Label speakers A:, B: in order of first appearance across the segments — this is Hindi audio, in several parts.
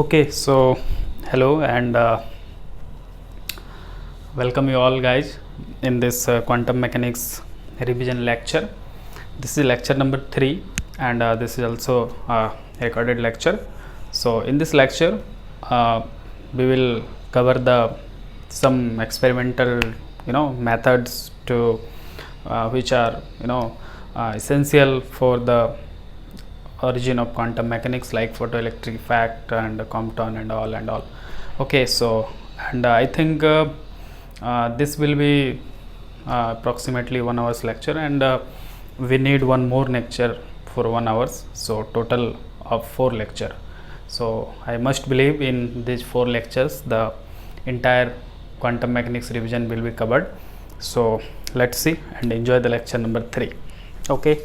A: Okay, so hello and welcome you all guys in this quantum mechanics revision lecture. This is lecture number 3 and this is also a recorded lecture. So in this lecture we will cover the some experimental methods to which are essential for the origin of quantum mechanics, like photoelectric effect and Compton and all. Okay, so and I think this will be approximately 1 hour's lecture, and we need one more lecture for 1 hours, so total of 4 lecture. So I must believe in these 4 lectures the entire quantum mechanics revision will be covered. So let's see and enjoy the lecture number 3. Okay,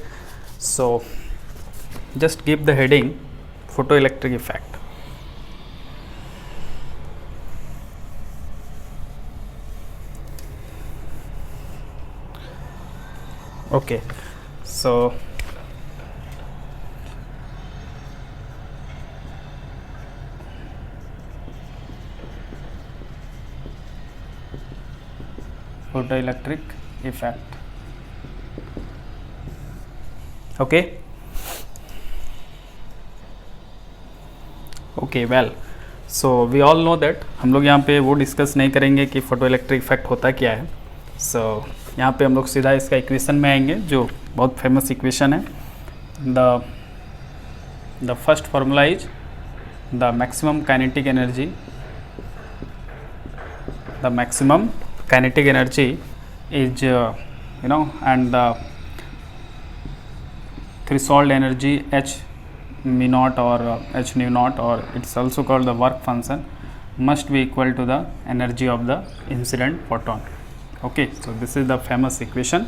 A: so just give the heading photoelectric effect. Okay, so photoelectric effect. Okay, okay well, so we all know that हम लोग यहाँ पे वो डिस्कस नहीं करेंगे कि फोटो इलेक्ट्रिक इफेक्ट होता क्या है. सो यहाँ पे हम लोग सीधा इसका इक्वेशन में आएंगे, जो बहुत फेमस इक्वेशन है. The first formula is the maximum kinetic energy. The maximum kinetic energy is and the threshold energy h mu naught or h nu naught, or it's also called the work function, must be equal to the energy of the incident photon. Okay, so this is the famous equation,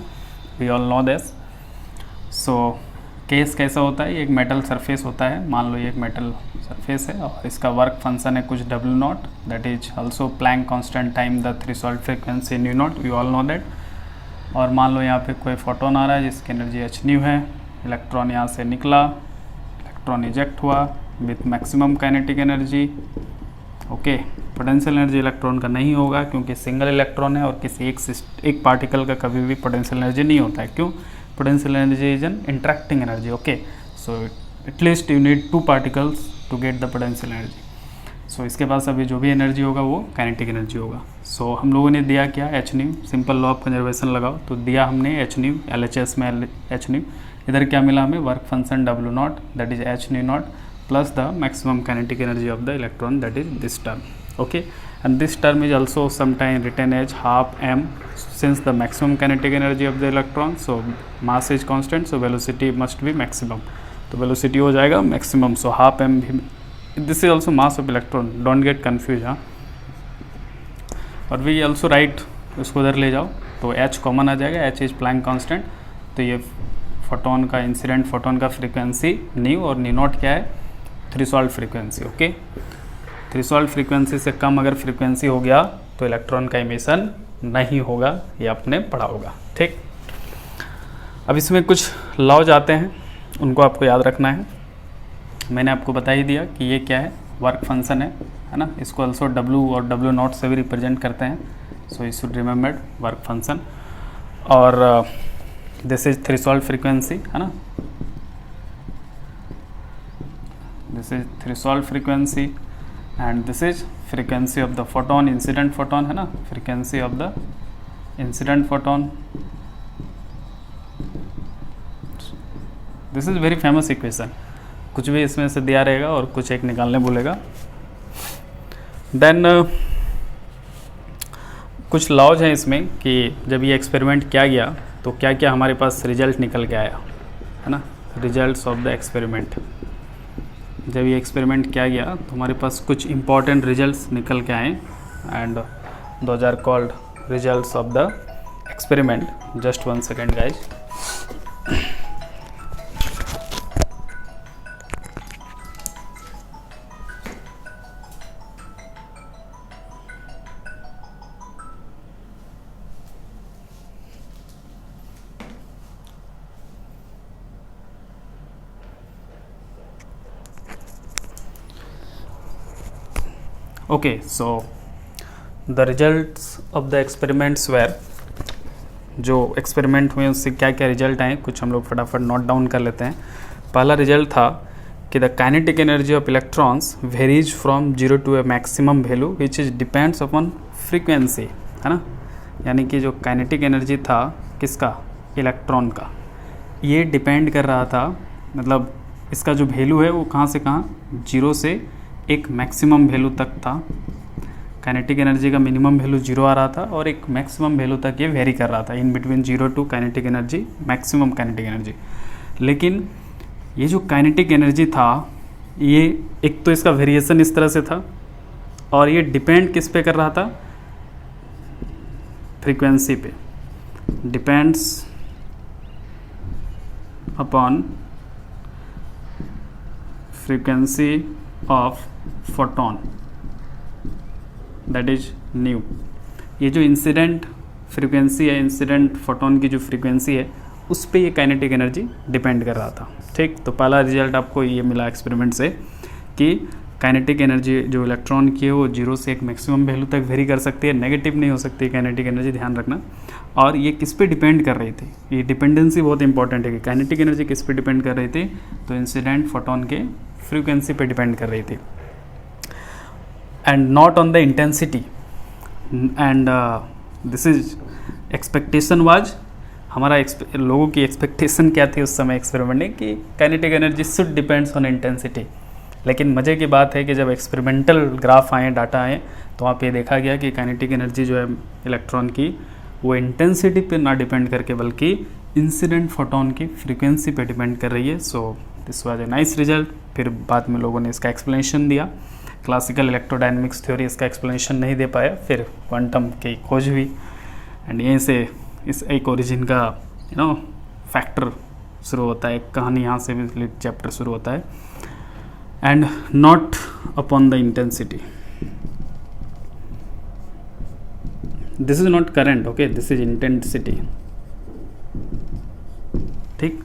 A: we all know this. So case कैसा होता है, एक मेटल सरफेस होता है, मान लो ये एक मेटल सरफेस है और इसका वर्क फंक्शन है कुछ W naught, that is also Planck constant time the threshold frequency nu naught, we all know that. और मान लो यहाँ पे कोई फोटोन आ रहा है जिसकी एनर्जी h न्यू है, इलेक्ट्रॉन यहाँ से निकला, इलेक्ट्रॉन इजेक्ट हुआ with maximum kinetic energy. Okay, potential energy electron का नहीं होगा क्योंकि सिंगल इलेक्ट्रॉन है और किसी एक पार्टिकल का कभी भी पोटेंशियल एनर्जी नहीं होता है. क्यों? Potential energy is an interacting energy. Okay, so at least you need 2 particles to get the potential energy. So इसके पास अभी जो भी एनर्जी होगा वो काइनेटिक एनर्जी होगा. सो हम लोगों ने दिया क्या, H new, simple law of conservation लगाओ, तो दिया हमने एच न्यू, LHS में एच न्यू. इधर क्या मिला हमें, work function W naught, that is h new not, plus the maximum kinetic energy of the electron, that is this term. Okay, and this term is also sometimes written as half m, since the maximum kinetic energy of the electron, so mass is constant, so velocity must be maximum, तो velocity हो जाएगा maximum, so half m भी. this is also mass of electron, don't get confused. हाँ, और we also write, उसको उधर ले जाओ तो h कॉमन आ जाएगा, h इज प्लैंक कांस्टेंट, तो ये फोटोन का, इंसिडेंट फोटोन का फ्रीक्वेंसी न्यू, और न्यू नॉट क्या है, threshold frequency. Okay, threshold frequency से कम अगर फ्रीक्वेंसी हो गया तो इलेक्ट्रॉन का इमिशन नहीं होगा, ये आपने पढ़ा होगा. ठीक, अब इसमें कुछ लॉज आते हैं, उनको आपको याद रखना है. मैंने आपको बता ही दिया कि ये क्या है, वर्क फंक्शन है ना, इसको ऑल्सो W और W नॉट से भी रिप्रेजेंट करते हैं. So you should remember work function. और दिस इज थ्रेशोल्ड फ्रीक्वेंसी है ना, this is threshold frequency, and this is frequency of the photon, incident photon है ना, frequency of the incident photon. this is very famous equation, कुछ भी इसमें से दिया रहेगा और कुछ एक निकालने बोलेगा. देन कुछ लॉज हैं इसमें कि जब ये एक्सपेरिमेंट किया गया तो क्या क्या हमारे पास रिजल्ट निकल के आया है ना, रिजल्ट्स ऑफ द एक्सपेरिमेंट. जब ये एक्सपेरिमेंट किया गया तो हमारे पास कुछ इंपॉर्टेंट रिजल्ट्स निकल के आए, and those are called results of the experiment. Just 1 second guys. Okay, so the results of the experiments were, जो एक्सपेरिमेंट हुए उससे क्या क्या रिजल्ट आए कुछ हम लोग फटाफट नोट डाउन कर लेते हैं। पहला रिजल्ट था कि the kinetic energy of electrons varies from 0 to a maximum value which is depends upon frequency, है ना। यानी कि जो काइनेटिक एनर्जी था किसका, इलेक्ट्रॉन का, ये डिपेंड कर रहा था, मतलब इसका जो वैल्यू है वो कहाँ से कहाँ, 0 से एक मैक्सिमम वैल्यू तक था। काइनेटिक एनर्जी का मिनिमम वैल्यू 0 आ रहा था और एक मैक्सिमम वैल्यू तक ये वेरी कर रहा था, in between 0 to kinetic energy, maximum kinetic energy. लेकिन ये जो काइनेटिक एनर्जी था, ये एक तो इसका वेरिएशन इस तरह से था और ये डिपेंड किस पे कर रहा था, फ्रीक्वेंसी पे, depends upon frequency of photon, that is new. ये जो इंसिडेंट फ्रीक्वेंसी है, इंसिडेंट फोटोन की जो फ्रीक्वेंसी है, उस पे ये काइनेटिक एनर्जी डिपेंड कर रहा था। ठीक, तो पहला रिजल्ट आपको ये मिला एक्सपेरिमेंट से कि काइनेटिक एनर्जी जो इलेक्ट्रॉन की है वो 0 से एक मैक्सिमम वैल्यू तक वेरी कर सकती है, नेगेटिव नहीं हो सकती काइनेटिक एनर्जी, ध्यान रखना। और ये किस पे डिपेंड कर रही थी, ये डिपेंडेंसी बहुत इंपॉर्टेंट है कि काइनेटिक एनर्जी किस पे डिपेंड कर रही थी, तो इंसिडेंट फोटोन के फ्रीक्वेंसी पे डिपेंड कर रही थी, and not on the intensity. And this is expectation was, हमारा लोगों की एक्सपेक्टेशन क्या थी उस समय एक्सपेरिमेंट में कि kinetic energy should depends on intensity. लेकिन मज़े की बात है कि जब एक्सपेरिमेंटल ग्राफ आए, डाटा आए, तो वहाँ पे देखा गया कि काइनेटिक एनर्जी जो है इलेक्ट्रॉन की, वो इंटेंसिटी पे ना डिपेंड करके बल्कि इंसिडेंट फोटोन की फ्रीक्वेंसी पे डिपेंड कर रही है। So this was a nice result. फिर बाद में लोगों ने इसका एक्सप्लेनेशन दिया, क्लासिकल इलेक्ट्रोडायनेमिक्स थ्योरी इसका एक्सप्लेनेशन नहीं दे पाया, फिर क्वांटम की खोज हुई, एंड यहीं से इस एक ओरिजिन का फैक्टर शुरू होता है, एक कहानी यहाँ से भी चैप्टर शुरू होता है। And not upon the intensity, this is not current, okay, this is intensity, ठीक,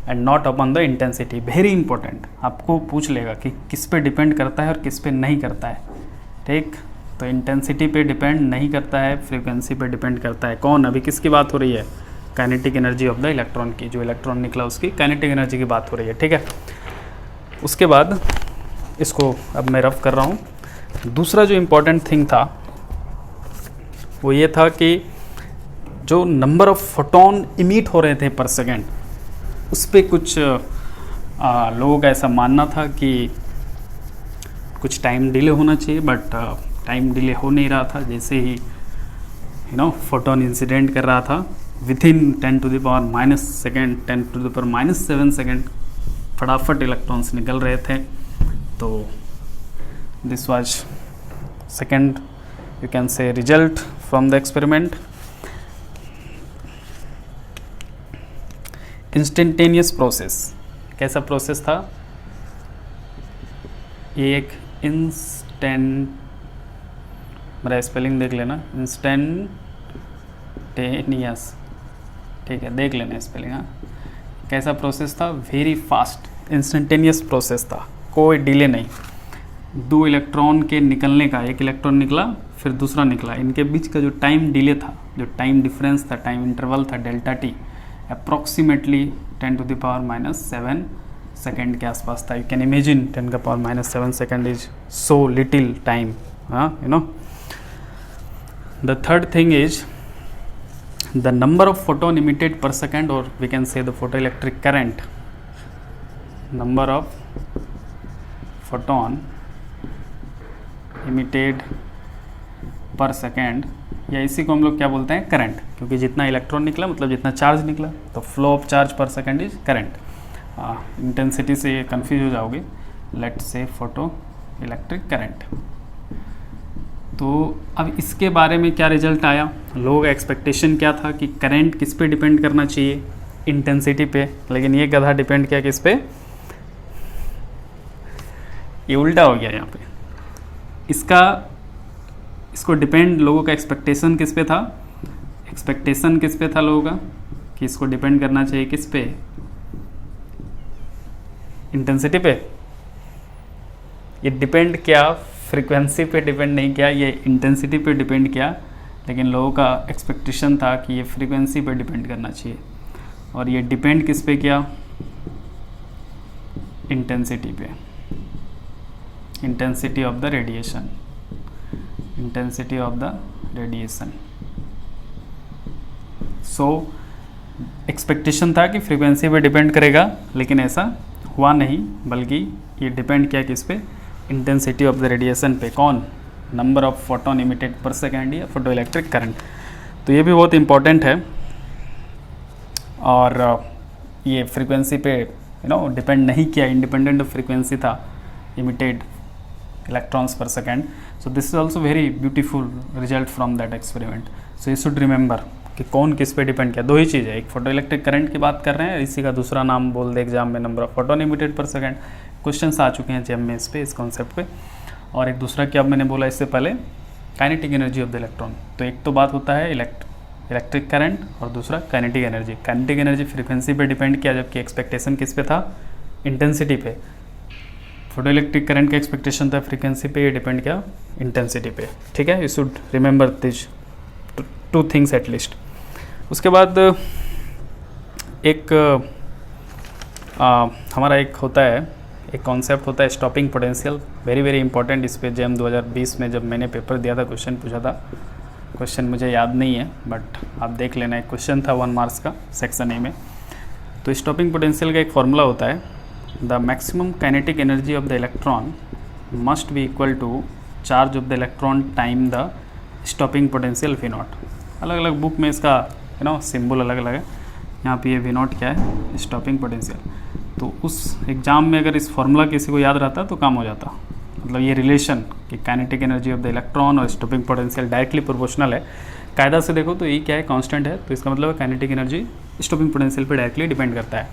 A: and not upon the intensity, very important, आपको पूछ लेगा कि किस पे डिपेंड करता है और किस पे नहीं करता है। ठीक, तो इंटेंसिटी पे डिपेंड नहीं करता है, फ्रीक्वेंसी पे डिपेंड करता है। कौन, अभी किसकी बात हो रही है, kinetic energy of the electron की, जो इलेक्ट्रॉन निकला उसकी काइनेटिक एनर्जी की बात हो रही है। ठीक है, उसके बाद इसको अब मैं रफ कर रहा हूँ। दूसरा जो इम्पोर्टेंट थिंग था वो ये था कि जो नंबर ऑफ फोटोन इमिट हो रहे थे पर सेकेंड, उस पर कुछ लोगों का ऐसा मानना था कि कुछ टाइम डिले होना चाहिए, बट टाइम डिले हो नहीं रहा था। जैसे ही फोटोन इंसिडेंट कर रहा था, with in 10 to the power minus second, 10 to the power minus 7 second फटाफट इलेक्ट्रॉन्स निकल रहे थे। तो this was second, you can say, result from the experiment. Instantaneous process, कैसा प्रोसेस था ये, एक मेरा स्पेलिंग देख लेना, इंस्टेंटेनियस, ठीक है, देख लेना स्पेलिंग। हाँ, कैसा प्रोसेस था, वेरी फास्ट इंस्टेंटेनियस प्रोसेस था, कोई डिले नहीं। दो इलेक्ट्रॉन के निकलने का, एक इलेक्ट्रॉन निकला फिर दूसरा निकला, इनके बीच का जो टाइम डिले था, जो टाइम डिफरेंस था, टाइम इंटरवल था, delta T, approximately 10 to the power minus 7 second के आसपास था। यू कैन इमेजिन 10 का power minus 7 second is so little time, हाँ, The third thing is the number of photon emitted per second, or we can say the photoelectric current, number of photon emitted per second, या इसी को हम लोग क्या बोलते हैं, करंट, क्योंकि जितना इलेक्ट्रॉन निकला मतलब जितना चार्ज निकला, तो फ्लो ऑफ चार्ज पर सेकेंड इज करंट। इंटेंसिटी से कंफ्यूज हो जाओगे, let's say photo electric current. तो अब इसके बारे में क्या रिजल्ट आया, लोगों का एक्सपेक्टेशन क्या था कि करंट किस पे डिपेंड करना चाहिए, इंटेंसिटी पे, लेकिन ये गधा डिपेंड किया किस पे, ये उल्टा हो गया यहाँ पे। इसको डिपेंड, लोगों का एक्सपेक्टेशन किस पे था, एक्सपेक्टेशन किस पे था लोगों का कि इसको डिपेंड करना चाहिए किस पे, इंटेंसिटी पे। ये डिपेंड किया फ्रीक्वेंसी पे डिपेंड नहीं किया, ये इंटेंसिटी पे डिपेंड किया, लेकिन लोगों का एक्सपेक्टेशन था कि ये फ्रीक्वेंसी पे डिपेंड करना चाहिए, और ये डिपेंड किस पे किया, इंटेंसिटी पे, intensity of the radiation, intensity of the radiation. So expectation था कि फ्रीक्वेंसी पे डिपेंड करेगा, लेकिन ऐसा हुआ नहीं, बल्कि ये डिपेंड किया किस पे, इंटेंसिटी ऑफ द रेडिएशन पे। कौन? नंबर ऑफ फोटोन इमिटेड पर सेकेंड या फोटो इलेक्ट्रिक करंट। तो ये भी बहुत इंपॉर्टेंट है, और ये फ्रीक्वेंसी पे डिपेंड नहीं किया, इंडिपेंडेंट फ्रीक्वेंसी था इमिटेड इलेक्ट्रॉन्स पर second. So this is also very beautiful result from that experiment. So you should remember कि कौन किस पे डिपेंड किया। दो ही चीज़ है, एक फोटो इलेक्ट्रिक करंट की बात कर रहे हैं, इसी का दूसरा नाम बोल दे एग्जाम में नंबर ऑफ फोटोन इमिटेड पर सेकेंड। क्वेश्चंस आ चुके हैं जेम में इस पे, इस कॉन्सेप्ट पे। और एक दूसरा क्या मैंने बोला इससे पहले, kinetic energy of the electron. तो एक तो बात होता है इलेक्ट्रिक करंट, और दूसरा kinetic energy. Kinetic energy frequency पे डिपेंड किया, जबकि एक्सपेक्टेशन किस पे था, इंटेंसिटी पे। फोटो इलेक्ट्रिक करंट का एक्सपेक्टेशन था फ्रीक्वेंसी पे, ये डिपेंड किया इंटेंसिटी पे। ठीक है, you should remember this two things at least. उसके बाद एक हमारा एक होता है, एक कॉन्सेप्ट होता है stopping potential, very very important. इस पे जेम 2020 में जब मैंने पेपर दिया था, क्वेश्चन पूछा था, क्वेश्चन मुझे याद नहीं है बट आप देख लेना, एक क्वेश्चन था 1 मार्क्स का सेक्शन ए में। तो स्टॉपिंग पोटेंशियल का एक फॉर्मूला होता है, the maximum kinetic energy of the electron must be equal to charge of the electron time the stopping potential V naught. अलग अलग बुक में इसका सिंबल अलग अलग है। यहाँ पे ये वी नॉट क्या है, स्टॉपिंग पोटेंशियल। तो उस एग्ज़ाम में अगर इस फॉर्मूला किसी को याद रहता तो काम हो जाता। मतलब ये रिलेशन कि kinetic energy of the electron और स्टॉपिंग पोटेंशियल डायरेक्टली प्रोपोर्शनल है। कायदा से देखो तो ये क्या है, कांस्टेंट है, तो इसका मतलब काइनेटिक एनर्जी स्टॉपिंग पोटेंशियल पे डायरेक्टली डिपेंड करता है।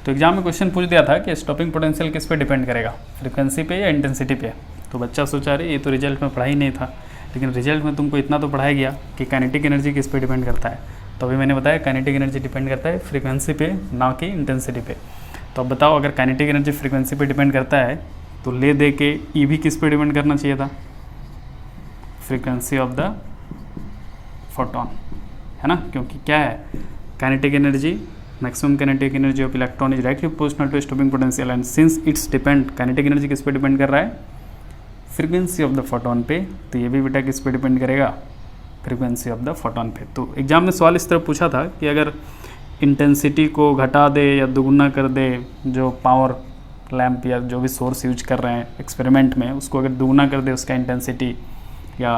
A: तो एग्जाम में क्वेश्चन पूछ दिया था कि स्टॉपिंग पोटेंशियल किस पे डिपेंड करेगा, फ्रीक्वेंसी पे या इंटेंसिटी पे। तो बच्चा सोचा रहे ये तो रिजल्ट में पढ़ा ही नहीं था, लेकिन रिजल्ट में तुमको इतना तो पढ़ाया गया कि काइनेटिक एनर्जी किस पे डिपेंड करता है। तो अभी मैंने बताया काइनेटिक एनर्जी डिपेंड करता है फ्रीक्वेंसी पे, ना कि इंटेंसिटी पे। तो अब बताओ, अगर काइनेटिक एनर्जी फ्रीक्वेंसी पे डिपेंड करता है तो ले दे के ई भी किस पे डिपेंड करना चाहिए था, फ्रीक्वेंसी ऑफ द फोटोन, है ना। क्योंकि क्या है, kinetic energy, maximum kinetic energy of electron is directly proportional to stopping potential, and since it's depend, kinetic energy किस पे डिपेंड कर रहा है, फ्रीक्वेंसी ऑफ द फोटोन पे। तो ये भी बेटा किस पे डिपेंड करेगा, फ्रीक्वेंसी ऑफ द फोटोन पे। तो एग्जाम में सवाल इस तरह पूछा था कि अगर इंटेंसिटी को घटा दे या दुगुना कर दे, जो पावर लैंप या जो भी सोर्स यूज कर रहे हैं एक्सपेरिमेंट में, उसको अगर दुगुना कर दे उसका इंटेंसिटी या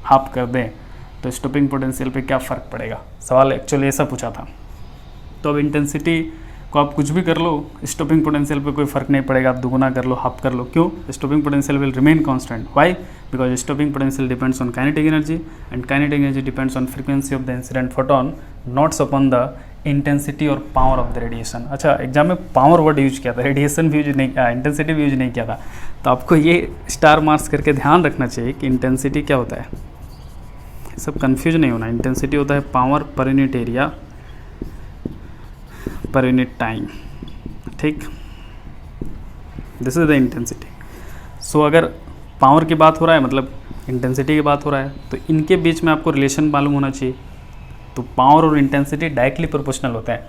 A: हाफ कर दे, तो स्टॉपिंग पोटेंशियल पे क्या फ़र्क पड़ेगा। सवाल एक्चुअली ऐसा पूछा था। तो अब इंटेंसिटी को आप कुछ भी कर लो, स्टॉपिंग पोटेंशियल पे कोई फ़र्क नहीं पड़ेगा, आप दुगुना कर लो, हाफ कर लो। क्यों? Stopping potential will remain constant. Why? Because stopping potential depends on kinetic energy, and kinetic energy depends on frequency of the incident photon, not upon the intensity और पावर ऑफ द रेडिएशन। अच्छा, एग्जाम में पावर वर्ड यूज किया था, रेडिएशन भी यूज नहीं, इंटेंसिटी भी यूज नहीं किया था। तो आपको ये स्टार मार्क्स करके ध्यान रखना चाहिए कि इंटेंसिटी क्या होता है, सब कंफ्यूज नहीं होना। इंटेंसिटी होता है पावर पर unit area per unit time, ठीक, दिस इज द इंटेंसिटी। सो अगर पावर की बात हो रहा है, मतलब इंटेंसिटी की बात हो रहा है, तो इनके बीच में आपको रिलेशन मालूम होना चाहिए। तो पावर और इंटेंसिटी डायरेक्टली प्रोपोर्शनल होता है।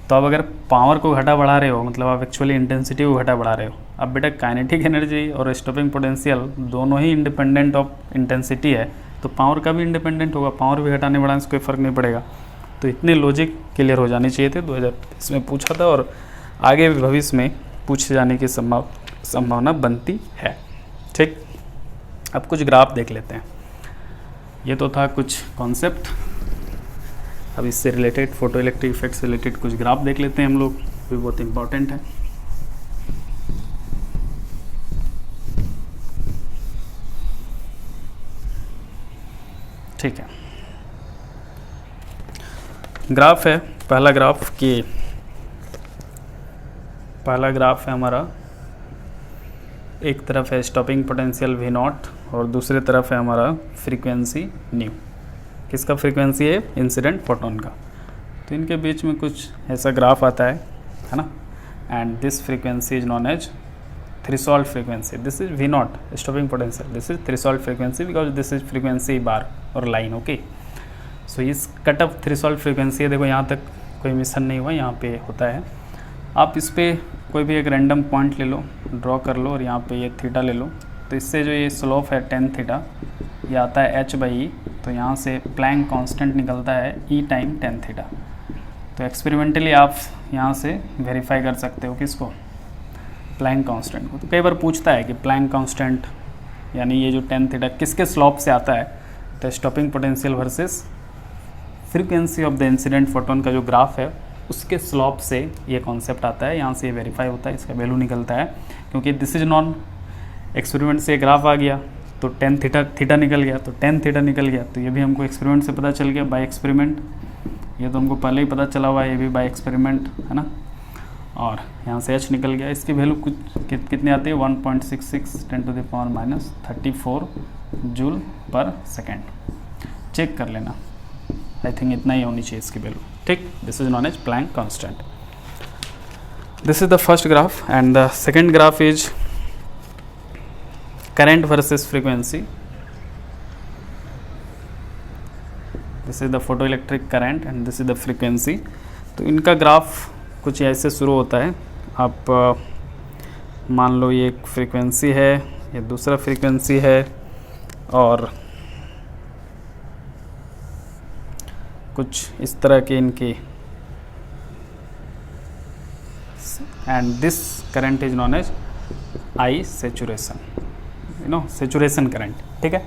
A: तो अब अगर पावर को घटा बढ़ा रहे हो, मतलब आप एक्चुअली इंटेंसिटी को घटा बढ़ा रहे हो। अब बेटा काइनेटिक एनर्जी और स्टॉपिंग पोटेंशियल दोनों ही इंडिपेंडेंट ऑफ इंटेंसिटी है, तो पावर का भी इंडिपेंडेंट होगा, पावर भी घटाने बढ़ाने से कोई फ़र्क नहीं पड़ेगा। तो इतने लॉजिक क्लियर हो जाने चाहिए थे। 2020 में पूछा था और आगे भी भविष्य में पूछे जाने की संभावना बनती है। ठीक, अब कुछ ग्राफ देख लेते हैं। ये तो था कुछ कॉन्सेप्ट, अब इससे रिलेटेड फोटो इलेक्ट्रिक इफेक्ट से रिलेटेड कुछ ग्राफ देख लेते हैं हम लोग, भी बहुत इंपॉर्टेंट है। ठीक है, ग्राफ है, पहला ग्राफ है हमारा, एक तरफ है स्टॉपिंग पोटेंशियल वी नॉट और दूसरी तरफ है हमारा फ्रीक्वेंसी न्यू। किसका फ्रीक्वेंसी है? इंसिडेंट फोटोन का। तो इनके बीच में कुछ ऐसा ग्राफ आता है ना, and this frequency is known as threshold frequency. This is V naught stopping potential. This is threshold frequency because this is frequency bar और line. Okay. So इस कट ऑफ थ्रेशोल्ड फ्रीक्वेंसी है, देखो यहाँ तक कोई मिशन नहीं हुआ, यहाँ पे होता है। आप इस पर कोई भी एक रैंडम पॉइंट ले लो, ड्रॉ कर लो और यहाँ पे ये थीटा ले लो, तो इससे जो ये स्लोप है tan थीटा ये आता है h/e, तो यहाँ से प्लैंक कांस्टेंट निकलता है e टाइम tan थीटा। तो एक्सपेरिमेंटली आप यहाँ से वेरीफाई कर सकते हो किसको, प्लैंक कांस्टेंट को। तो कई बार पूछता है कि प्लैंक कांस्टेंट यानी ये जो tan थीटा किसके स्लोप से आता है, तो stopping potential versus frequency of the incident photon का जो ग्राफ है उसके स्लोप से ये कॉन्सेप्ट आता है, यहाँ से ये वेरीफाई होता है, इसका वैल्यू निकलता है। क्योंकि दिस इज नॉन एक्सपेरिमेंट से ग्राफ आ गया तो tan थीटा निकल गया, तो tan थीटा निकल गया, तो ये भी हमको एक्सपेरिमेंट से पता चल गया बाय एक्सपेरिमेंट। ये तो हमको पहले ही पता चला हुआ है, ये भी बाय एक्सपेरिमेंट है ना। और यहाँ से h निकल गया, इसकी वैल्यू कितनी आती है 1.66 10⁻34 जूल पर सेकेंड। चेक कर लेना, आई थिंक इतना ही होनी चाहिए इसकी वैल्यू, ठीक। This is known as Planck constant. This is the first graph and the second graph is current versus frequency. This is the photo electric current and this is the frequency. तो इनका ग्राफ कुछ ऐसे शुरू होता है। आप मान लो ये एक फ्रीक्वेंसी है, ये दूसरा फ्रीक्वेंसी है और कुछ इस तरह के इनकी, and this current is known as I saturation, you know saturation current, ठीक है।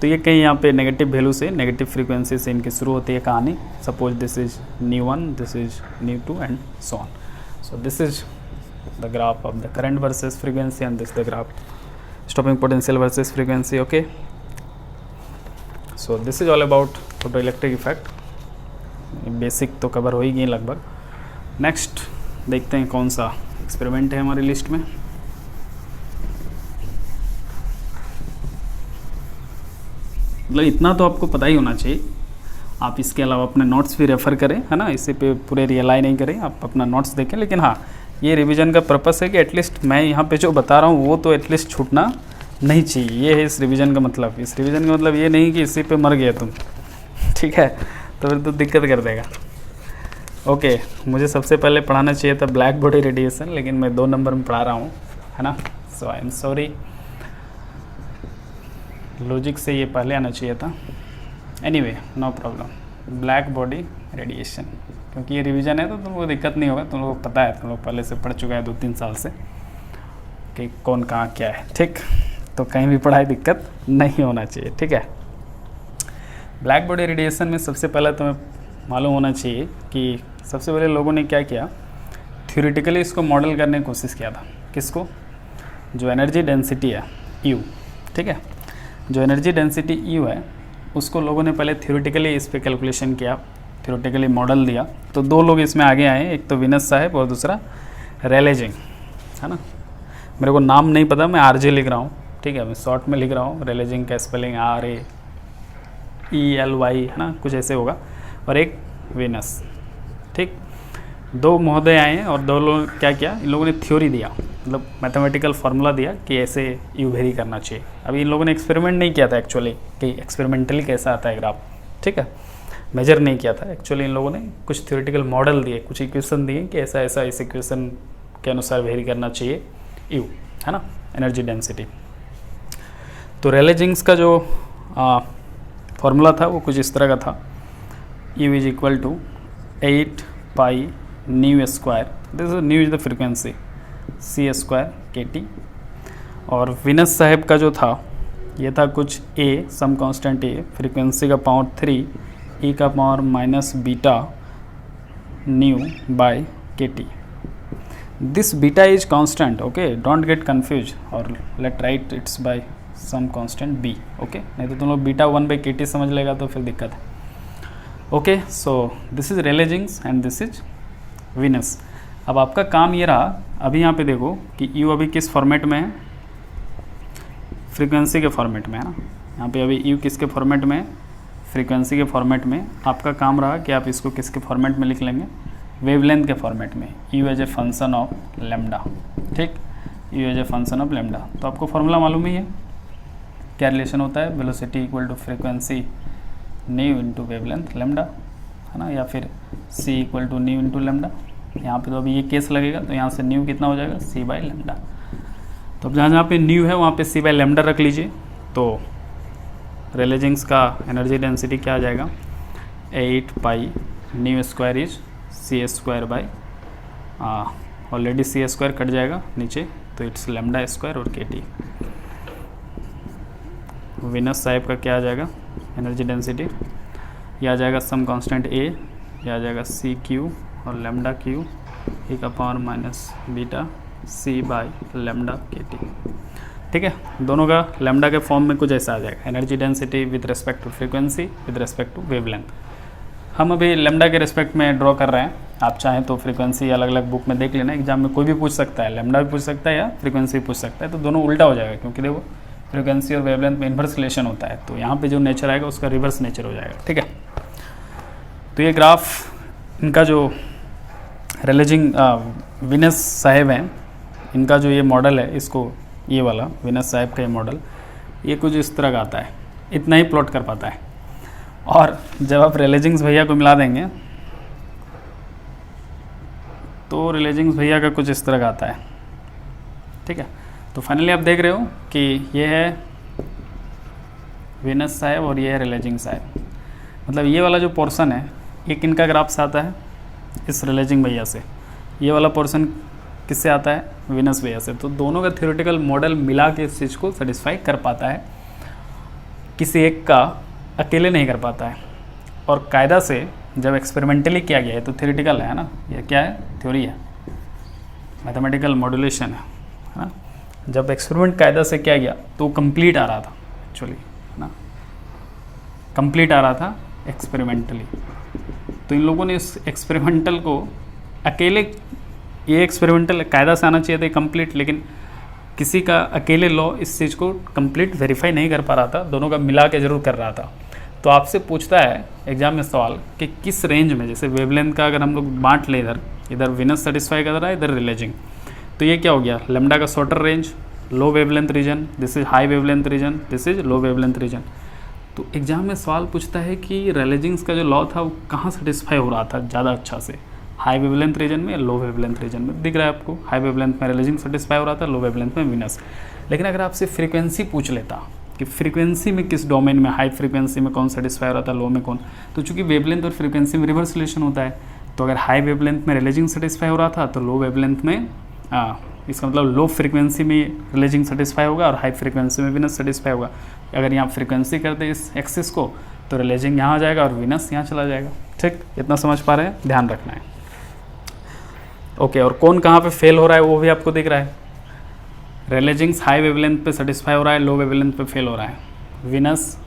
A: तो ये कहीं यहाँ पे नेगेटिव वैल्यू से, नेगेटिव फ्रीक्वेंसी से इनकी शुरू होती है कहानी। Suppose this is ν1, this is ν2 and so on. So this is the graph of the current versus frequency and this the graph stopping potential versus frequency. Okay, so this is all about photo electric effect. Basic तो कवर हो ही गई लगभग। नेक्स्ट देखते हैं कौन सा एक्सपेरिमेंट है हमारी लिस्ट में। मतलब इतना तो आपको पता ही होना चाहिए। आप इसके अलावा अपने नोट्स भी रेफ़र करें, है ना, इसी पे पूरे रियलाई नहीं करें, आप अपना नोट्स देखें। लेकिन हाँ, ये रिवीजन का पर्पस है कि एटलीस्ट मैं यहाँ पे जो बता रहा हूँ वो तो एटलीस्ट छूटना नहीं चाहिए। ये है इस रिवीजन का मतलब। इस रिवीजन का मतलब ये नहीं कि इसी पे मर गया तुम, ठीक है, तो फिर तो दिक्कत कर देगा। ओके, मुझे सबसे पहले पढ़ाना चाहिए था ब्लैक बॉडी रेडिएशन, लेकिन मैं 2 नंबर में पढ़ा रहा हूँ, है ना। So I am sorry, logic से ये पहले आना चाहिए था। Anyway, no problem. Black body radiation, क्योंकि ये रिवीजन है तो तुमको दिक्कत नहीं होगा, तुम लोग को पता है, तुम लोग पहले से पढ़ चुका है 2-3 साल से कि कौन कहाँ क्या है, ठीक। तो कहीं भी पढ़ाई दिक्कत नहीं होना चाहिए, ठीक है। ब्लैक बॉडी रेडिएशन में सबसे पहले तुम्हें मालूम होना चाहिए कि सबसे पहले लोगों ने क्या किया, थ्योरेटिकली इसको मॉडल करने की कोशिश किया था। किसको? जो एनर्जी डेंसिटी है U, ठीक है, जो एनर्जी डेंसिटी U है उसको लोगों ने पहले थ्योरेटिकली इस पर कैलकुलेशन किया, थ्योरेटिकली मॉडल दिया। तो 2 लोग इसमें आगे आए, एक तो विनस साहब और दूसरा रेले जिंग, है ना। मेरे को नाम नहीं पता, मैं RJ लिख रहा हूँ, ठीक है, मैं शॉर्ट में लिख रहा हूँ। रेले जिंग का स्पेलिंग RAELY, है ना, कुछ ऐसे होगा। और एक विनस, ठीक। 2 महोदय आए हैं और 2 लोग क्या किया, इन लोगों ने थ्योरी दिया, मतलब मैथमेटिकल फार्मूला दिया कि ऐसे यू वेरी करना चाहिए। अभी इन लोगों ने एक्सपेरिमेंट नहीं किया था एक्चुअली कि एक्सपेरिमेंटली कैसा आता है ग्राफ, ठीक है, मेजर नहीं किया था। एक्चुअली इन लोगों ने कुछ थ्योरेटिकल मॉडल दिए, कुछ इक्वेशन दिए कि ऐसा ऐसा इस इक्वेशन के अनुसार वेरी करना चाहिए यू, है ना, एनर्जी डेंसिटी। तो रेले जिंग्स का जो फार्मूला था वो कुछ इस तरह का था, U is equal to 8 pi nu square, this nu is the frequency, C square KT। और विनस साहब का जो था ये था कुछ A, some constant A, frequency का पावर 3 E का power minus beta nu by KT। This beta is constant, okay, don't get confuse, और let write it's by some constant B, okay, नहीं तो तुम लोग बीटा 1/KT समझ लेगा तो फिर दिक्कत है। Okay, so this is Rayleigh Jeans and this is Wien's. अब आपका काम ये रहा, अभी यहाँ पे देखो कि U अभी किस फॉर्मेट में है, फ्रीक्वेंसी के फॉर्मेट में, है ना। यहाँ पे अभी U किसके फॉर्मेट में है, फ्रीक्वेंसी के फॉर्मेट में। आपका काम रहा कि आप इसको किसके फॉर्मेट में लिख लेंगे, वेवलेंथ के फॉर्मेट में, U as a function of lambda, ठीक। U as a function of lambda. तो आपको फॉर्मूला मालूम ही है, क्या रिलेशन होता है, velocity equal to frequency nu into wavelength lambda, है ना, या फिर C equal to nu into lambda. यहाँ पे तो अभी ये केस लगेगा, तो यहाँ से न्यू कितना हो जाएगा, सी बाई लेमडा। तो अब जहाँ जहाँ पे न्यू है वहाँ पे सी बाई लेमडा रख लीजिए। तो रेलेजिंग्स का एनर्जी डेंसिटी क्या आ जाएगा, 8 pi nu square is c square by, already c square cut जाएगा नीचे, तो इट्स लेमडा स्क्वायर और के टी। विनस साहिब का क्या आ जाएगा एनर्जी डेंसिटी, यह आ जाएगा सम कांस्टेंट ए, यह आ जाएगा सी क्यू और लेमडा क्यू ई का power minus beta c by lambda k T. ठीक है, दोनों का लेमडा के फॉर्म में कुछ ऐसा आ जाएगा, energy density with respect to frequency with respect to wavelength. हम अभी लेमडा के रिस्पेक्ट में ड्रॉ कर रहे हैं, आप चाहें तो फ्रीक्वेंसी अलग अलग बुक में देख लेना, एग्जाम में कोई भी पूछ सकता है, लेमडा भी पूछ सकता है या फ्रीक्वेंसी भी पूछ सकता है, तो दोनों उल्टा हो जाएगा, क्योंकि देखो फ्रीक्वेंसी और वेवलेंथ में इन्वर्स रिलेशन होता है, तो यहाँ पे जो नेचर आएगा उसका रिवर्स नेचर हो जाएगा। ठीक है, तो ये ग्राफ इनका जो रेलेजिंग विनस साहेब हैं, इनका जो ये मॉडल है, इसको ये वाला विनस साहेब का ये मॉडल, ये कुछ इस तरह का आता है, इतना ही प्लॉट कर पाता है। और जब आप रेलेजिंग्स भैया को मिला देंगे तो रेलेजिंग्स भैया का कुछ इस तरह का आता है। ठीक है, तो फाइनली आप देख रहे हो कि ये है विनस साहेब और ये है रेलेजिंग साहेब। मतलब ये वाला जो पोर्शन है, एक इनका ग्राफ से आता है इस रेलेजिंग भैया से, ये वाला पोर्शन किससे आता है, विनस भैया से। तो दोनों का थ्योरेटिकल मॉडल मिला के इस चीज़ को सेटिस्फाई कर पाता है, किसी एक का अकेले नहीं कर पाता है। और कायदा से जब एक्सपेरिमेंटली किया गया है तो थ्योरेटिकल है ना, ये क्या है, थ्योरी है, मैथमेटिकल मॉड्यूलेशन है ना। जब एक्सपेरिमेंट कायदा से किया गया तो कंप्लीट आ रहा था, एक्चुअली है ना, कंप्लीट आ रहा था एक्सपेरिमेंटली। तो इन लोगों ने इस एक्सपेरिमेंटल को अकेले, ये एक्सपेरिमेंटल कायदा से आना चाहिए था कंप्लीट, लेकिन किसी का अकेले लॉ इस चीज़ को कंप्लीट वेरीफाई नहीं कर पा रहा था, दोनों का मिला के जरूर कर रहा था। तो आपसे पूछता है एग्जाम में सवाल कि किस रेंज में, जैसे वेवलेंथ का अगर हम लोग बांट ले, इधर विनस सेटिस्फाई कर रहा है, इधर रिलेजिंग, तो ये क्या हो गया, लेमडा का shorter range, low wavelength region, this is high wavelength region, this is low wavelength region. तो एग्जाम में सवाल पूछता है कि रेलेजिंग्स का जो लॉ था वो कहाँ सेटिस्फाई हो रहा था ज़्यादा अच्छा से, हाई वेवलेंथ रीजन में, लो वेवलेंथ रीजन में। दिख रहा है आपको, हाई वेवलेंथ में रेलेजिंग सेटिस्फाई हो रहा था, लो वेवलेंथ में विनस। लेकिन अगर आपसे फ्रीक्वेंसी पूछ लेता कि फ्रीक्वेंसी में किस डोमेन में, हाई फ्रीक्वेंसी में कौन सेटिस्फाई हो रहा था, लो में कौन, तो चूंकि वेवलेंथ और फ्रीक्वेंसी में रिवर्स रिलेशन होता है, तो अगर हाई वेवलेंथ में रेलेजिंग सेटिस्फाई हो रहा था तो लो वेवलेंथ में, इसका मतलब लो फ्रीक्वेंसी में रिलेजिंग सेटिस्फाई होगा और हाई फ्रीक्वेंसी में विनस सेटिस्फाई होगा। अगर यहाँ फ्रीक्वेंसी कर दे इस एक्सिस को तो रिलेजिंग यहाँ आ जाएगा और विनस यहाँ चला जाएगा। ठीक, इतना समझ पा रहे हैं, ध्यान रखना है। ओके, और कौन कहाँ पे फेल हो रहा है वो भी आपको दिख रहा है। रेलेजिंग्स हाई वेवलेंथ पे सेटिस्फाई हो रहा है, लो वेवलेंथ पे फेल हो रहा है। विनस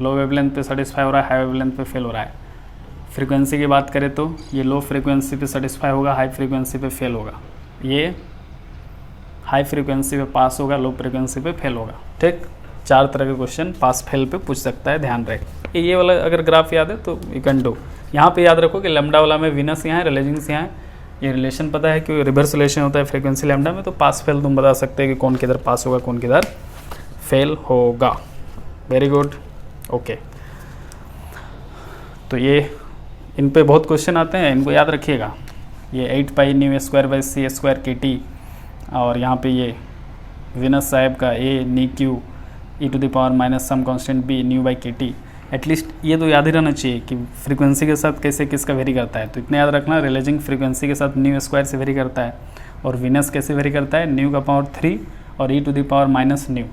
A: लो वेवलेंथ पे सेटिस्फाई हो रहा है, हाई वेवलेंथ पे फेल हो रहा है। फ्रीक्वेंसी की बात करें तो ये लो फ्रीक्वेंसी पे सेटिस्फाई होगा, हाई फ्रीक्वेंसी पे फेल होगा। ये हाई फ्रीक्वेंसी पे पास होगा, लो फ्रीक्वेंसी पे फेल होगा। ठीक, 4 तरह के क्वेश्चन पास फेल पे पूछ सकता है, ध्यान रहे। ये वाला अगर ग्राफ याद है तो यू कैन डू। यहाँ पे याद रखो कि लेमडा वाला में विनस यहाँ है, रिलेजिंग्स यहाँ है। ये रिलेशन पता है कि रिवर्स रिलेशन होता है फ्रीक्वेंसी लेमडा में, तो पास फेल तुम बता सकते हैं कि कौन किधर पास होगा, कौन किधर फेल होगा। Very good, okay. तो ये इन पे बहुत क्वेश्चन आते हैं, इनको याद रखिएगा। ये 8 pi nu square by C square K T, और यहाँ पे ये विनस साहब का A nu cube E to the power minus some constant B nu by के टी। एटलीस्ट ये तो याद ही रहना चाहिए कि फ्रीक्वेंसी के साथ कैसे किसका वेरी करता है। तो इतना याद रखना, रिलेजिंग फ्रीक्वेंसी के साथ न्यू स्क्वायर से वेरी करता है, और विनस कैसे वेरी करता है, न्यू का पावर 3 और E to the power minus nu.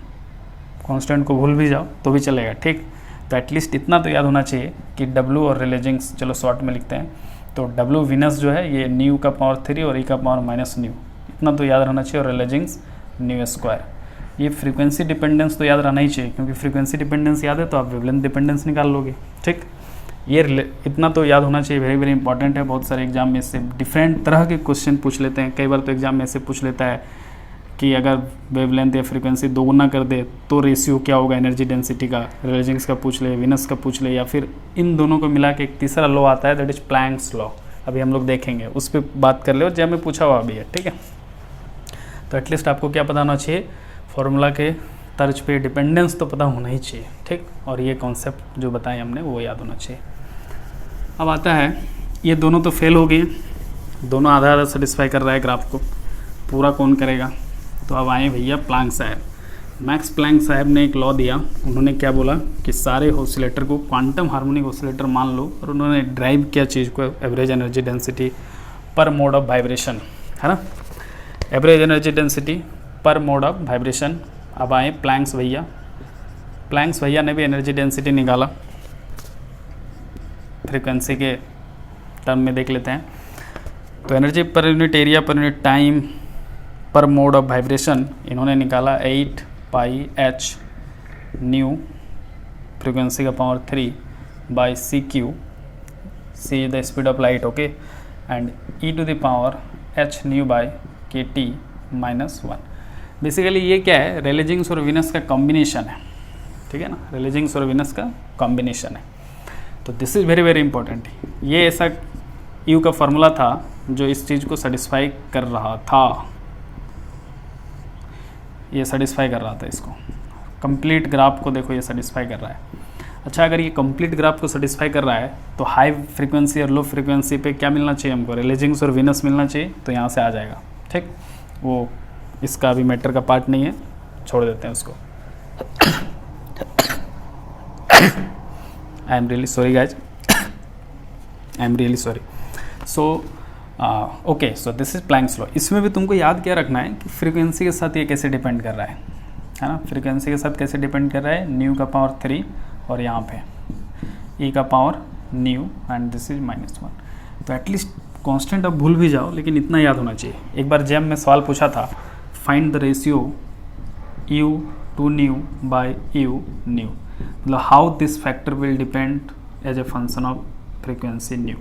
A: Constant को भूल भी जाओ तो भी चलेगा। ठीक, तो एटलीस्ट इतना तो याद होना चाहिए कि डब्ल्यू और रिलेजिंग्स, चलो शॉर्ट में लिखते हैं, तो डब्ल्यू विनस जो है ये न्यू का पावर 3 और ई का पावर माइनस न्यू, इतना तो याद रहना चाहिए। और रिलेजिंग्स न्यू स्क्वायर, ये फ्रीक्वेंसी डिपेंडेंस तो याद रहना ही चाहिए, क्योंकि फ्रीक्वेंसी डिपेंडेंस याद है तो आप वेवलेंथ डिपेंडेंस निकाल लोगे। ठीक, ये इतना तो याद होना चाहिए, वेरी वेरी इंपॉर्टेंट है। बहुत सारे एग्जाम में इससे डिफरेंट तरह के क्वेश्चन पूछ लेते हैं। कई बार तो एग्जाम में ऐसे पूछ लेता है कि अगर वेवलेंथ या फ्रीक्वेंसी दोगुना कर दे तो रेशियो क्या होगा एनर्जी डेंसिटी का, रिलेजिंग्स का पूछ ले, विनस का पूछ ले, या फिर इन दोनों को मिला के एक तीसरा लॉ आता है, दैट इज प्लैंक्स लॉ। अभी हम लोग देखेंगे, उस पर बात कर ले, और जब में पूछा हुआ भी है। ठीक है, तो एटलीस्ट आपको क्या पता होना चाहिए, फॉर्मूला के तर्ज पे डिपेंडेंस तो पता होना ही चाहिए, ठीक। और ये कॉन्सेप्ट जो बताए हमने वो याद होना चाहिए। अब आता है, ये दोनों तो फेल हो गए, दोनों आधा आधा सेटिस्फाई कर रहा है ग्राफ को, पूरा कौन करेगा। तो अब आए भैया प्लैंक साहब। मैक्स प्लैंक साहब ने एक लॉ दिया, उन्होंने क्या बोला कि सारे ऑसिलेटर को क्वांटम हार्मोनिक ऑसिलेटर मान लो, और उन्होंने ड्राइव किया चीज़ को average energy density per mode of vibration, है ना, average energy density per mode of vibration. अब आए प्लैंक्स भैया, प्लैंक्स भैया ने भी एनर्जी डेंसिटी निकाला, फ्रीक्वेंसी के टर्म में देख लेते हैं। तो energy per unit area per unit time per mode of vibration इन्होंने निकाला 8 पाई h न्यू, फ्रीक्वेंसी का power 3 by c cube, c the speed of light, okay, and e to the power h nu by के टी माइनस 1। बेसिकली ये क्या है, रेले जीन्स और वीनस का कॉम्बिनेशन है, ठीक है ना, रेले जीन्स और वीनस का कॉम्बिनेशन है। तो this is very very important. ये ऐसा यू का फॉर्मूला था जो इस चीज़ को सेटिस्फाई कर रहा था, ये सेटिस्फाई कर रहा था इसको। कंप्लीट ग्राफ को देखो, ये सेटिस्फाई कर रहा है। अच्छा, अगर ये कंप्लीट ग्राफ को सेटिस्फाई कर रहा है तो हाई फ्रीक्वेंसी और लो फ्रीक्वेंसी पे क्या मिलना चाहिए हमको, रेले जीन्स और वीनस मिलना चाहिए, तो यहाँ से आ जाएगा, ठीक। वो इसका अभी मैटर का पार्ट नहीं है, छोड़ देते हैं उसको। I am really sorry guys, I am really sorry. So okay, so this is planks law. इसमें भी तुमको याद क्या रखना है कि फ्रीक्वेंसी के साथ ये कैसे डिपेंड कर रहा है ना, फ्रीक्वेंसी के साथ कैसे डिपेंड कर रहा है, न्यू का पावर 3 और यहाँ पे ई का power new and this is -1। तो एटलीस्ट कांस्टेंट अब भूल भी जाओ, लेकिन इतना याद होना चाहिए। एक बार जेम में सवाल पूछा था, find the ratio U to nu by U nu, मतलब how this factor will depend as a function of frequency nu,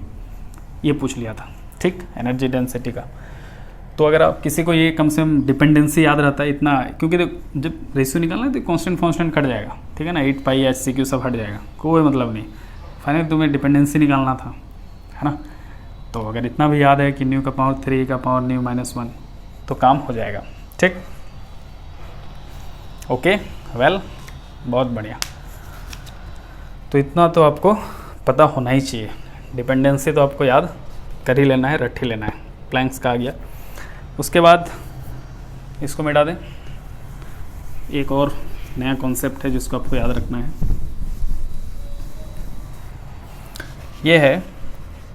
A: ये पूछ लिया था, ठीक, एनर्जी डेंसिटी का। तो अगर आप किसी को ये कम से कम डिपेंडेंसी याद रहता है इतना, क्योंकि जब रेशियो निकालना है तो कांस्टेंट कट जाएगा, ठीक है ना, 8 पाई एच सी क्यू सब हट जाएगा, कोई मतलब नहीं, फाइनली तुम्हें डिपेंडेंसी निकालना था, है ना। तो अगर इतना भी याद है कि न्यू का पावर 3 का पावर न्यू -1, तो काम हो जाएगा, ठीक। ओके, वेल, बहुत बढ़िया। तो इतना तो आपको पता होना ही चाहिए, डिपेंडेंसी तो आपको याद कर ही लेना है, रट ही लेना है। प्लैंक्स का आ गया। उसके बाद इसको मिटा दें, एक और नया कॉन्सेप्ट है जिसको आपको याद रखना है, ये है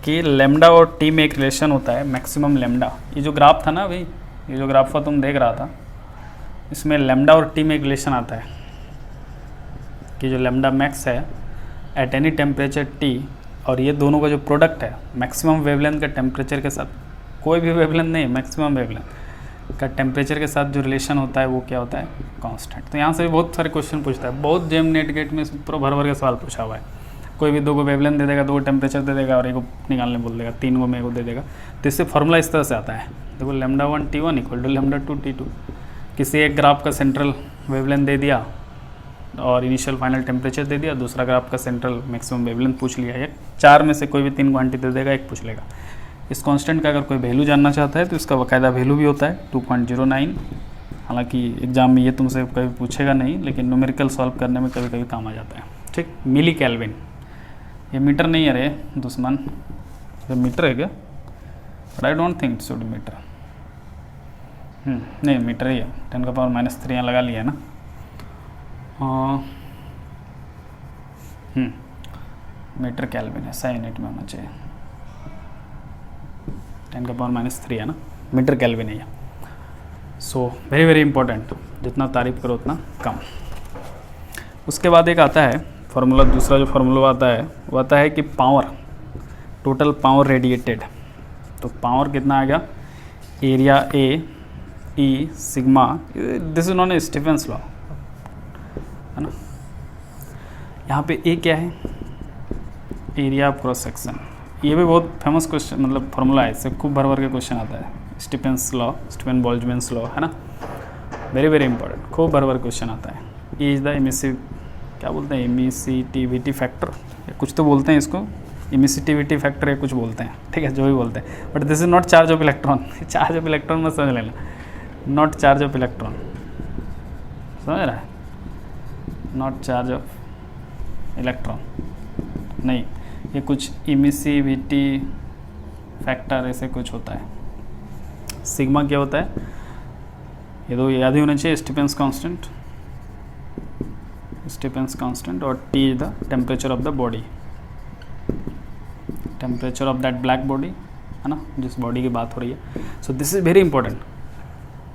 A: कि लेमडा और टी में एक रिलेशन होता है, मैक्सिमम लेमडा। ये जो ग्राफ था ना भाई, ये जो ग्राफ तुम देख रहा था, इसमें लेमडा और टी में एक रिलेशन आता है कि जो लेमडा मैक्स है एट एनी टेम्परेचर टी, और ये दोनों का जो प्रोडक्ट है मैक्सिमम वेवलेंथ का टेम्परेचर के साथ, कोई भी वेवलेंथ नहीं, मैक्सिमम वेवलेंथ का टेम्परेचर के साथ जो रिलेशन होता है वो क्या होता है, कांस्टेंट। तो यहाँ से भी बहुत सारे क्वेश्चन पूछता है, बहुत जेम नेट गेट में पूरा भर के सवाल पूछा हुआ है। कोई भी 2 को वेवलेंथ दे देगा, 2 को टेम्परेचर दे देगा और 1 को निकालने बोल देगा, 3 को मेरे को दे देगा। तो इससे फॉर्मूला इस तरह से आता है, देखो λ1 T1 इक्वल टू λ2 T2। किसी एक ग्राफ का सेंट्रल वेवलेंथ दे दिया और इनिशियल फाइनल टेम्परेचर दे दिया, दूसरा ग्राफ का सेंट्रल मैक्सिमम वेवलेंथ पूछ लिया, या 4 में से कोई भी 3 क्वांटिटी दे देगा, एक पूछ लेगा। इस कांस्टेंट का अगर कोई वैल्यू जानना चाहता है तो इसका बाकायदा वैल्यू भी होता है 2.09। हालांकि एग्जाम में ये तुमसे कभी पूछेगा नहीं, लेकिन न्यूमेरिकल सॉल्व करने में कभी कभी काम आ जाता है, ठीक। मिली केल्विन, ये मीटर नहीं है रे दुश्मन, ये मीटर है क्या, but I don't think should meter, नहीं मीटर ही है, 10 का पावर -3 यहाँ लगा लिया है ना। मीटर केल्विन है, सही यूनिट में होना चाहिए, 10 का पावर -3 है ना, मीटर केल्विन है। सो वेरी वेरी इंपॉर्टेंट, जितना तारीफ करो उतना कम। उसके बाद एक आता है फार्मूला, दूसरा जो फार्मूला आता है वो आता है कि पावर, टोटल पावर रेडिएटेड। तो पावर कितना आ गया, area A E sigma, this is non A Stephen's law, है ना। यहाँ पे ए क्या है, एरिया क्रॉस सेक्शन। ये भी बहुत फेमस क्वेश्चन, मतलब फार्मूला है, इससे खूब भर के क्वेश्चन आता है, Stephen's law, Stefan Boltzmann law, है ना, वेरी वेरी इंपॉर्टेंट, खूब भर क्वेश्चन आता है। ये इज द इमिसिव, क्या बोलते हैं, इमिसिटिविटी फैक्टर या कुछ तो बोलते हैं इसको, इमिसिटिविटी फैक्टर या कुछ बोलते हैं, ठीक है, जो भी बोलते हैं, but this is not charge of electron. Charge of electron में समझ लेना, नॉट चार्ज ऑफ इलेक्ट्रॉन, समझ रहा है, नॉट चार्ज ऑफ इलेक्ट्रॉन नहीं, ये कुछ इमिसिविटी फैक्टर ऐसे कुछ होता है। सिग्मा क्या होता है, ये तो याद ही होना चाहिए, स्टीफेंस कांस्टेंट, स्टीफेंस कांस्टेंट, और T is the temperature of the body, temperature of that black body, है ना, जिस बॉडी की बात हो रही है। So this is very important,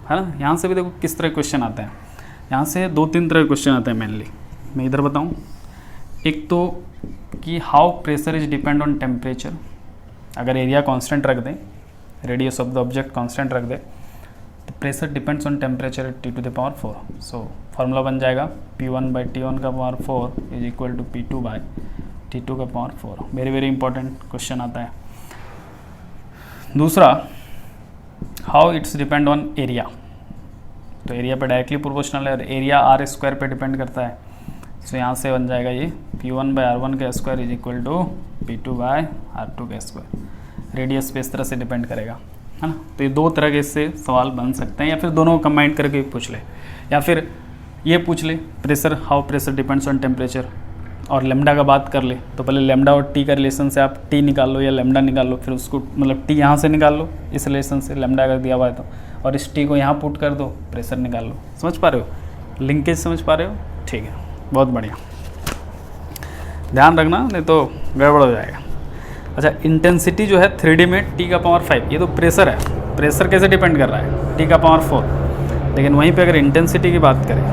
A: है ना। यहाँ से भी देखो किस तरह क्वेश्चन आते हैं, यहाँ से 2-3 तरह के क्वेश्चन आते हैं मेनली। मैं इधर बताऊँ, एक तो कि how pressure is depend on temperature, अगर एरिया कांस्टेंट रख दें, radius of the object constant रख दें, तो pressure depends on temperature T⁴। So formula बन जाएगा P1/T1⁴ is equal to P2/T2⁴। Very very important question आता है। दूसरा, how it's depend on area, तो एरिया पे डायरेक्टली प्रोपोर्शनल है, और एरिया R² पे डिपेंड करता है। सो यहाँ से बन जाएगा ये P1/R1² is equal to P2/R2²। Radius पे इस तरह से डिपेंड करेगा, है ना। तो ये 2 तरह के इससे सवाल बन सकते हैं, या फिर दोनों कंबाइन करके पूछ ले, या फिर ये पूछ ले pressure, how pressure depends on temperature, और लेमडा का बात कर ले, तो पहले लेमडा और टी का रिलेशन से आप टी निकाल लो या लेमडा निकाल लो, फिर उसको मतलब टी यहाँ से निकाल लो इस रिलेशन से, लेमडा अगर दिया हुआ है तो, और इस टी को यहाँ पुट कर दो, प्रेशर निकाल लो। समझ पा रहे हो, लिंकेज समझ पा रहे हो, ठीक है, बहुत बढ़िया, ध्यान रखना नहीं तो गड़बड़ हो जाएगा। अच्छा, इंटेंसिटी जो है 3D में T⁵, ये तो प्रेशर है, प्रेशर कैसे डिपेंड कर रहा है T⁴, लेकिन वहीं पे अगर इंटेंसिटी की बात करें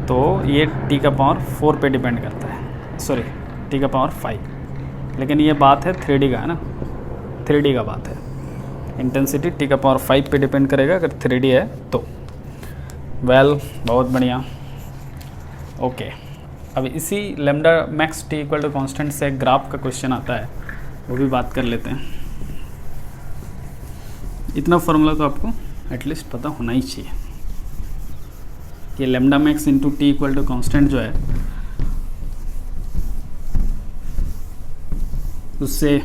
A: तो ये T⁴ पे डिपेंड करता है, सॉरी T⁵, लेकिन ये बात है 3D का, है ना, 3D का बात है, इंटेंसिटी T⁵ पे डिपेंड करेगा अगर 3D है तो। वेल, बहुत बढ़िया, ओके। अब इसी lambda max T equal to constant से एक ग्राफ का क्वेश्चन आता है, वो भी बात कर लेते हैं। इतना फॉर्मूला तो आपको एटलीस्ट पता होना ही चाहिए कि lambda max into T equal to constant जो है, उससे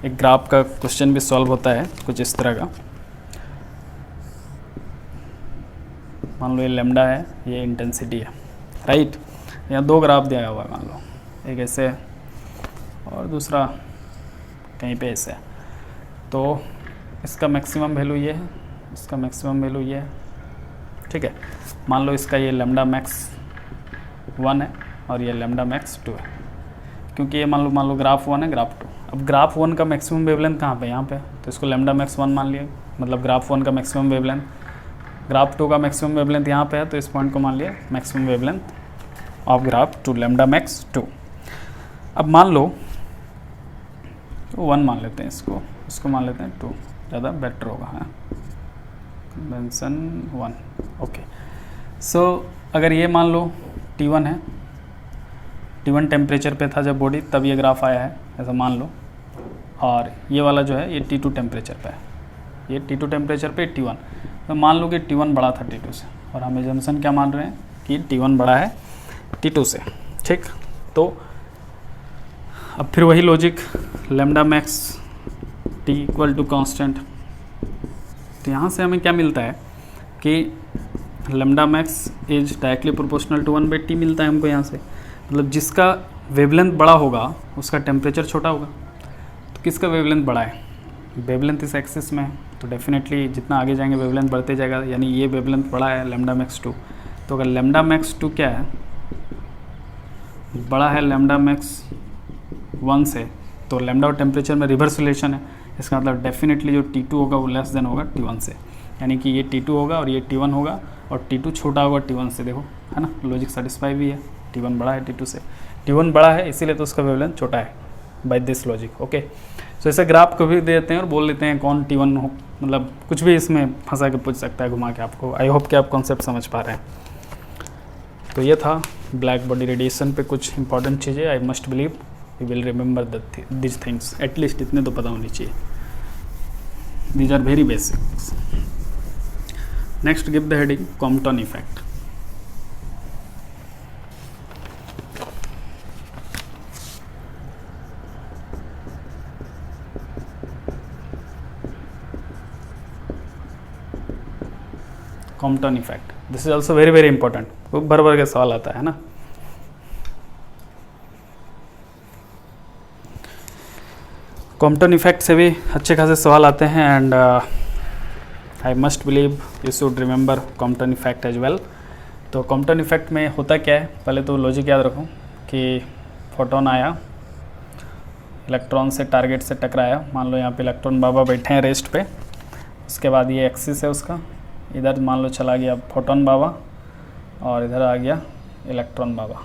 A: एक ग्राफ का क्वेश्चन भी सॉल्व होता है कुछ इस तरह का। मान लो ये लेमडा है, ये इंटेंसिटी है, राइट। यहाँ 2 ग्राफ दिया हुआ है, मान लो एक ऐसे और दूसरा कहीं पे ऐसे, तो इसका मैक्सिमम वैल्यू ये है, इसका मैक्सिमम वैल्यू ये है, ठीक है। मान लो इसका ये लेमडा मैक्स 1 है और ये लेमडा मैक्स 2 है, क्योंकि ये मान लो ग्राफ 1 है, ग्राफ 2। अब ग्राफ 1 का मैक्सिमम वेवलेंथ कहाँ पे, यहाँ पे, तो इसको लेमडा मैक्स 1 मान लिया, मतलब ग्राफ 1 का मैक्सिमम वेवलेंथ। ग्राफ 2 का मैक्सिमम वेवलेंथ यहाँ पे है, तो इस पॉइंट को मान लिया maximum wavelength of graph 2, lambda max 2। अब मान लो 1 मान लेते हैं, इसको मान लेते हैं 2, ज़्यादा बेटर होगा, हाँ, कन्वेंशन 1, ओके। सो अगर ये मान लो T1 है, T1 टेम्परेचर पे था जब बॉडी, तब ये ग्राफ आया है, ऐसा मान लो, और ये वाला जो है ये T2 टेम्परेचर पे है, ये T2 टेम्परेचर पे T1, तो मान लो कि T1 बड़ा था T2 से, और हम एजम्पशन क्या मान रहे हैं कि T1 बड़ा है T2 से, ठीक। तो अब फिर वही logic, lambda max T equal to constant, तो यहाँ से हमें क्या मिलता है कि lambda max is directly proportional to 1/T मिलता है हमको यहाँ से, मतलब जिसका वेवलेंथ बड़ा होगा उसका टेम्परेचर छोटा होगा। तो किसका वेवलेंथ बड़ा है, वेवलेंथ इस एक्सिस में है, तो डेफिनेटली जितना आगे जाएंगे वेवलेंथ बढ़ते जाएगा, यानी ये वेवलेंथ बड़ा है लेमडा मैक्स 2। तो अगर लेमडा मैक्स 2 क्या है, बड़ा है लेमडा मैक्स 1 से, तो लेमडा और टेम्परेचर में रिवर्स रिलेशन है, इसका मतलब डेफिनेटली जो T2 होगा वो लेस देन होगा T1 से, यानी कि ये T2 होगा और ये T1 होगा, और T2 छोटा होगा T1 से, देखो है ना, लॉजिक सेटिस्फाई भी है, T1 बड़ा है T2 से, T1 बड़ा है इसीलिए तो उसका वेवलेंथ छोटा है बाय दिस लॉजिक, ओके। सो ऐसे ग्राफ को भी दे देते हैं और बोल लेते हैं कौन T1 हो, मतलब कुछ भी इसमें फंसा के पूछ सकता है घुमा के आपको। आई होप कि आप कॉन्सेप्ट समझ पा रहे हैं। तो ये था ब्लैक बॉडी रेडिएशन पे कुछ इंपॉर्टेंट चीज़ें। I must believe you will remember this things, at least इतने तो पता होनी चाहिए। These are very basics. Next give the heading Compton effect. Compton effect, this is also very very important, खूब भर भर के सवाल आता है ना। कॉम्पटन इफेक्ट से भी अच्छे खासे सवाल आते हैं and I must believe you should remember Compton effect as well. तो कॉम्पटन इफेक्ट में होता क्या है, पहले तो लॉजिक याद रखो कि फोटोन आया, इलेक्ट्रॉन से टारगेट से टकराया, मान लो यहाँ पे इलेक्ट्रॉन बाबा बैठे हैं रेस्ट पे, उसके बाद ये एक्सिस है उसका, इधर मान लो चला गया फोटोन बाबा और इधर आ गया इलेक्ट्रॉन बाबा,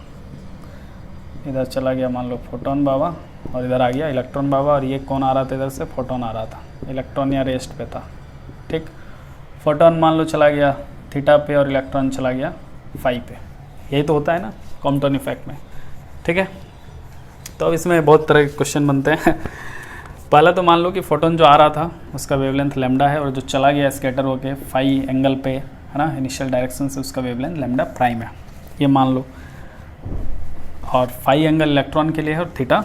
A: इधर चला गया मान लो फोटोन बाबा और इधर आ गया इलेक्ट्रॉन बाबा, और ये कौन आ रहा था इधर से, फोटोन आ रहा था, इलेक्ट्रॉन या रेस्ट पे था, ठीक। फोटोन मान लो चला गया थीटा पे और इलेक्ट्रॉन चला गया फाई पे, यही तो होता है ना कॉम्पटन इफेक्ट में, ठीक है। तो अब इसमें बहुत तरह के क्वेश्चन बनते हैं। पहला तो मान लो कि फोटोन जो आ रहा था उसका वेवलेंथ लैम्डा है और जो चला गया स्कैटर होके फाई एंगल पे है ना इनिशियल डायरेक्शन से, उसका वेवलेंथ लैम्डा प्राइम है, ये मान लो, और फाई एंगल इलेक्ट्रॉन के लिए है और थीटा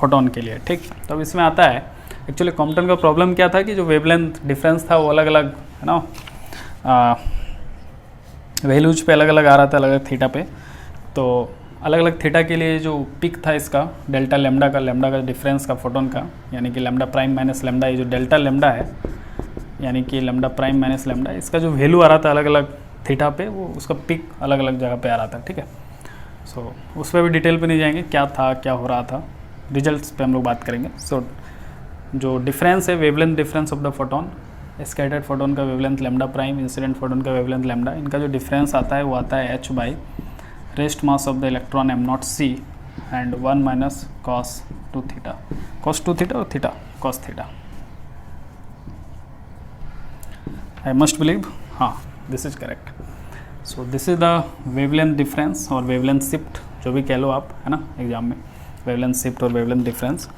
A: फोटोन के लिए, ठीक। तो अब इसमें आता है एक्चुअली कॉम्पटन का प्रॉब्लम क्या था कि जो वेवलेंथ डिफरेंस था वो अलग अलग है ना वैल्यूज पे अलग अलग आ रहा था, अलग अलग थीटा पे। तो अलग अलग थीटा के लिए जो पिक था इसका डेल्टा लैम्डा का डिफरेंस का फोटोन का, यानी कि लैम्डा प्राइम माइनस लैम्डा, ये जो डेल्टा लैम्डा है यानी कि लैम्डा प्राइम माइनस लैम्डा, इसका जो वैल्यू आ रहा था अलग अलग थीटा पे, वो उसका पिक अलग अलग जगह पे आ रहा था, ठीक है। सो उस पर भी डिटेल पे नहीं जाएंगे, क्या था क्या हो रहा था, रिजल्ट्स पे हम लोग बात करेंगे। सो जो डिफरेंस है wavelength difference of the photon, scattered photon का wavelength lambda prime, incident photon का वेवलेंथ लैम्डा, इनका जो डिफरेंस आता है वो आता है h by rest mass of the electron m not c and 1 minus cos 2 theta, cos 2 theta और theta cos theta. I must believe, हाँ this is correct. So this is the wavelength difference और वेवलेंथ शिफ्ट, जो भी कह लो आप, है ना एग्जाम में, वेवलेंथ शिफ्ट और wavelength difference.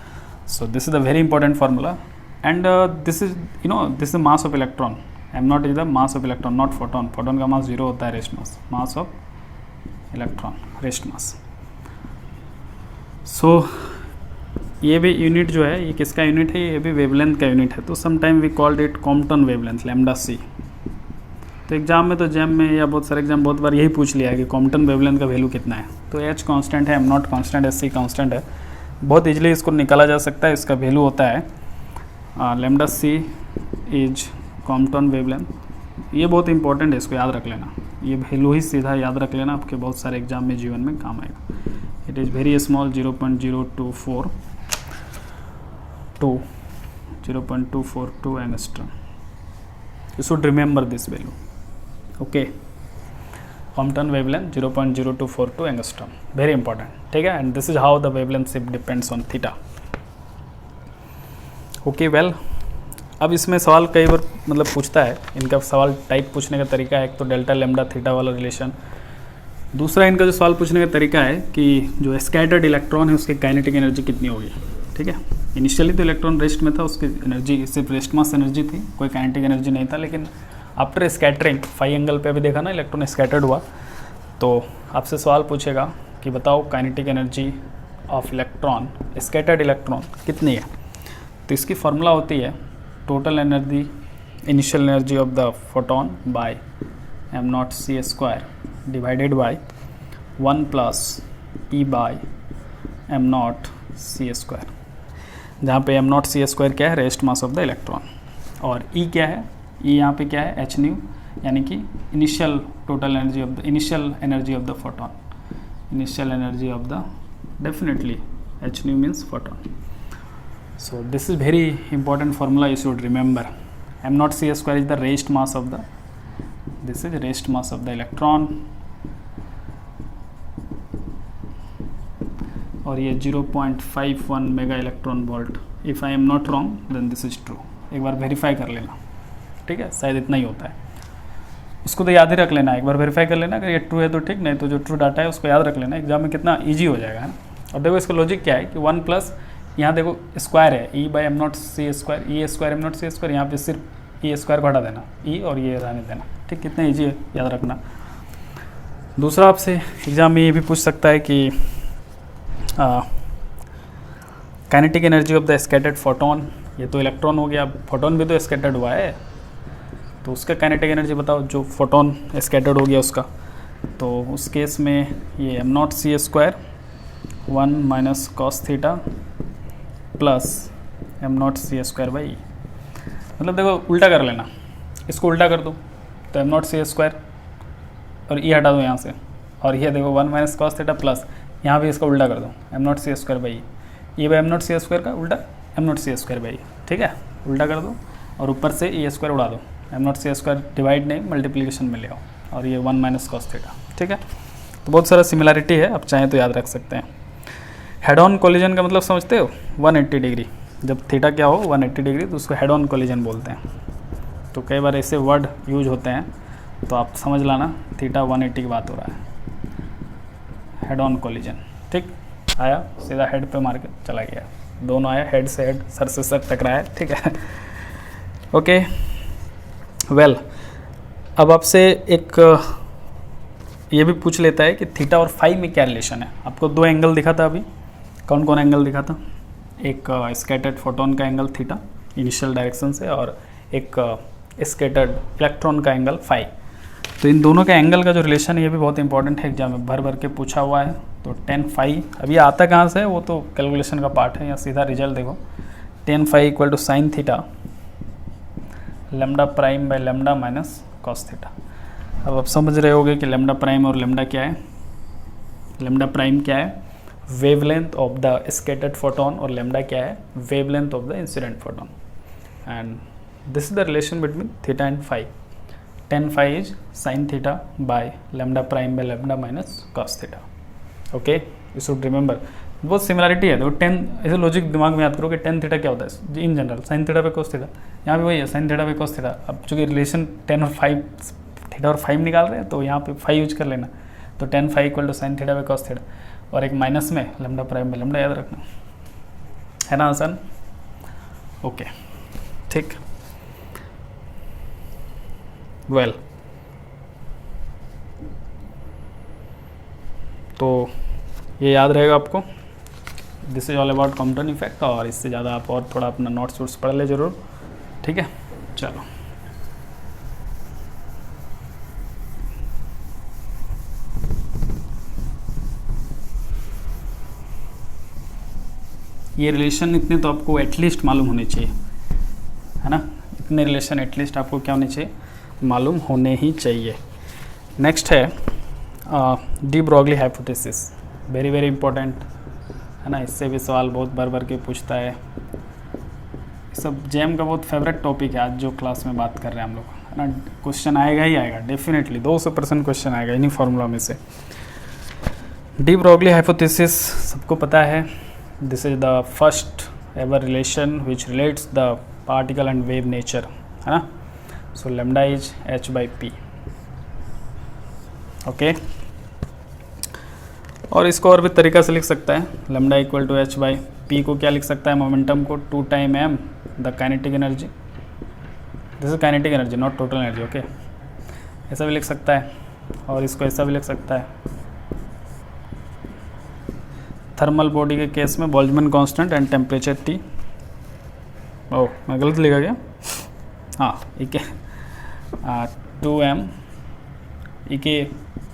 A: So this is the very important formula and this is this is mass of electron, m nought is the mass of electron, not photon, photon का मास 0 होता है, rest mass of electron rest mass. So ये भी यूनिट जो है ये किसका यूनिट है, ये भी वेवलेंथ का यूनिट है। तो sometime we called it Compton wavelength lambda c। तो एग्जाम में तो जैम में या बहुत सारे एग्जाम बहुत बार यही पूछ लिया है कि कॉम्पटन वेवलेंथ का वैल्यू कितना है। तो h कांस्टेंट है, m नॉट कांस्टेंट है, c कांस्टेंट है, बहुत इजीली इसको निकाला जा सकता है। इसका वैल्यू होता है lambda c is Compton wavelength. ये बहुत इंपॉर्टेंट है, इसको याद रख लेना, ये वैल्यू ही सीधा याद रख लेना, आपके बहुत सारे एग्जाम में जीवन में काम आएगा। It is very small 0.0242 angstrom, you should remember this value, okay. Compton wavelength 0.0242 angstrom, very important, ठीक है। And this is how the wavelength shift depends on theta, okay well. अब इसमें सवाल कई बार मतलब पूछता है, इनका सवाल टाइप पूछने का तरीका है, एक तो डेल्टा लैम्डा थीटा वाला रिलेशन, दूसरा इनका जो सवाल पूछने का तरीका है कि जो स्कैटर्ड इलेक्ट्रॉन है उसकी काइनेटिक एनर्जी कितनी होगी, ठीक है। इनिशियली तो इलेक्ट्रॉन रेस्ट में था, उसकी एनर्जी सिर्फ रेस्ट मास एनर्जी थी, कोई काइनेटिक एनर्जी नहीं था, लेकिन आफ्टर स्कैटरिंग फाई एंगल पे अभी देखा ना इलेक्ट्रॉन स्कैटर्ड हुआ, तो आपसे सवाल पूछेगा कि बताओ kinetic energy of electron, scattered electron कितनी है। तो इसकी फार्मूला होती है total energy initial energy of the photon by m not c square divided by 1 plus e by m not c square, जहाँ पे m नॉट c स्क्वायर क्या है, rest mass of the electron, और e क्या है, e यहाँ पे क्या है, h न्यू, यानी कि initial total energy of the initial energy of the photon, initial energy of the definitely h new means photon. So this is very important formula, you should remember. m naught c square is the rest mass of the, this is rest mass of the electron, और ये 0.51 mega electron volt. If I am not wrong then this is true, एक बार वेरीफाई कर लेना, ठीक है, शायद इतना ही होता है, उसको तो याद ही रख लेना, एक बार वेरीफाई कर लेना, अगर ये ट्रू है तो ठीक, नहीं तो जो ट्रू डाटा है उसको याद रख लेना, एग्जाम में कितना ईजी हो जाएगा, है ना। और देखो इसका लॉजिक क्या है कि 1 प्लस यहाँ देखो स्क्वायर है, e by m not c square, e square m not c square, यहाँ पे सिर्फ e स्क्वायर को हटा देना, e और ये रहने देना, ठीक, कितना ईजी है, याद रखना। दूसरा आपसे एग्जाम में ये भी पूछ सकता है कि kinetic energy of the scattered photon, ये तो इलेक्ट्रॉन हो गया, फोटोन भी तो स्कैटर्ड हुआ है, तो उसका काइनेटिक एनर्जी बताओ, जो फोटोन स्कैटर्ड हो गया उसका। तो उस केस में ये M not C square 1 minus cos theta plus M not C square by E. मतलब देखो उल्टा कर लेना, इसको उल्टा कर दो तो एम नॉट सी स्क्वायर और ई हटा दो यहाँ से, और ये देखो 1 माइनस कॉस थीटा प्लस यहाँ भी इसका उल्टा कर दो m not C square by e by m not C square का उल्टा m not C square by. ठीक है, उल्टा कर दो और ऊपर से ई स्क्वायर उड़ा दो, m not C square divide नहीं मल्टीप्लिकेशन में ले आओ, और ये 1 माइनस कॉस थीटा। ठीक है, तो बहुत सारा सिमिलरिटी है, आप चाहें तो याद रख सकते हैं। हेड ऑन कोलिजन का मतलब समझते हो, 180 डिग्री, जब थीटा क्या हो 180 डिग्री तो उसको हेड ऑन कोलिजन बोलते हैं। तो कई बार ऐसे वर्ड यूज होते हैं, तो आप समझ लाना थीटा 180 की बात हो रहा है, हेड ऑन कोलिजन। ठीक, आया सीधा हेड पे मार के चला गया, दोनों आया हेड से हेड, सर से सर टकराया। ठीक है, ओके वेल, अब आपसे एक ये भी पूछ लेता है कि थीटा और फाई में क्या रिलेशन है। आपको दो एंगल दिखा था अभी, कौन कौन एंगल दिखा था? एक स्कैटर्ड फोटोन का एंगल थीटा इनिशियल डायरेक्शन से, और एक स्कैटर्ड इलेक्ट्रॉन का एंगल फाई। तो इन दोनों का एंगल का जो रिलेशन है ये भी बहुत इंपॉर्टेंट है, एग्जाम में भर भर के पूछा हुआ है। तो tan फाई अभी आता कहाँ से है, वो तो कैलकुलेशन का पार्ट है, या सीधा रिजल्ट देखो। tan phi equal to sine theta lambda prime by lambda minus cos theta. अब आप समझ रहे होगे कि लेमडा प्राइम और लेमडा क्या है। लेमडा प्राइम क्या है? Wavelength of the scattered photon, और लेमडा क्या है? Wavelength of the incident photon. And this is the relation between theta and phi. tan phi is sine theta by lambda prime by lambda minus cos theta. Okay, you should remember, बहुत सिमिलरिटी है। देखो टेन ऐसे लॉजिक दिमाग में याद करो कि tan थीटा क्या होता है इन जनरल, साइन थीटा पे कॉस थीटा, यहाँ भी वही है साइन थीटा पे कॉस थीटा। अब चूंकि रिलेशन 10 और 5 थीटा और 5 निकाल रहे हैं, तो यहाँ पे 5 यूज कर लेना। तो tan phi equal to sine theta पे कॉस थीटा, और एक माइनस में लेमडा प्राइम में लेमडा, याद रखना है ना आसान। ओके ठीक, वेल तो ये याद रहेगा आपको, this is all about Compton effect. और इससे ज़्यादा आप और थोड़ा अपना नोट्स वोट्स पढ़ ले जरूर। ठीक है, चलो ये रिलेशन इतने तो आपको एटलीस्ट मालूम होने चाहिए, है ना। इतने रिलेशन एटलीस्ट आपको क्या होने चाहिए, मालूम होने ही चाहिए। नेक्स्ट है de Broglie hypothesis, very very important है ना। इससे भी सवाल बहुत भर भर के पूछता है। सब जेम का बहुत फेवरेट टॉपिक है आज जो क्लास में बात कर रहे हैं हम लोग, है ना। क्वेश्चन आएगा ही आएगा, डेफिनेटली 200% क्वेश्चन आएगा इन्हीं फॉर्मूला में से। डी ब्रॉगली हाइपोथेसिस सबको पता है, this is the first ever relation which relates the particle and wave nature, है ना। So lambda is h by p. Okay, और इसको और भी तरीका से लिख सकता है, lambda equal to h by p को क्या लिख सकता है, मोमेंटम को 2 time m the kinetic energy, this is kinetic energy not total energy. Okay, ऐसा भी लिख सकता है, और इसको ऐसा भी लिख सकता है। थर्मल बॉडी के केस में Boltzmann constant and temperature T। ओह मैं गलत लिखा गया, हाँ ठीक है, 2m ई के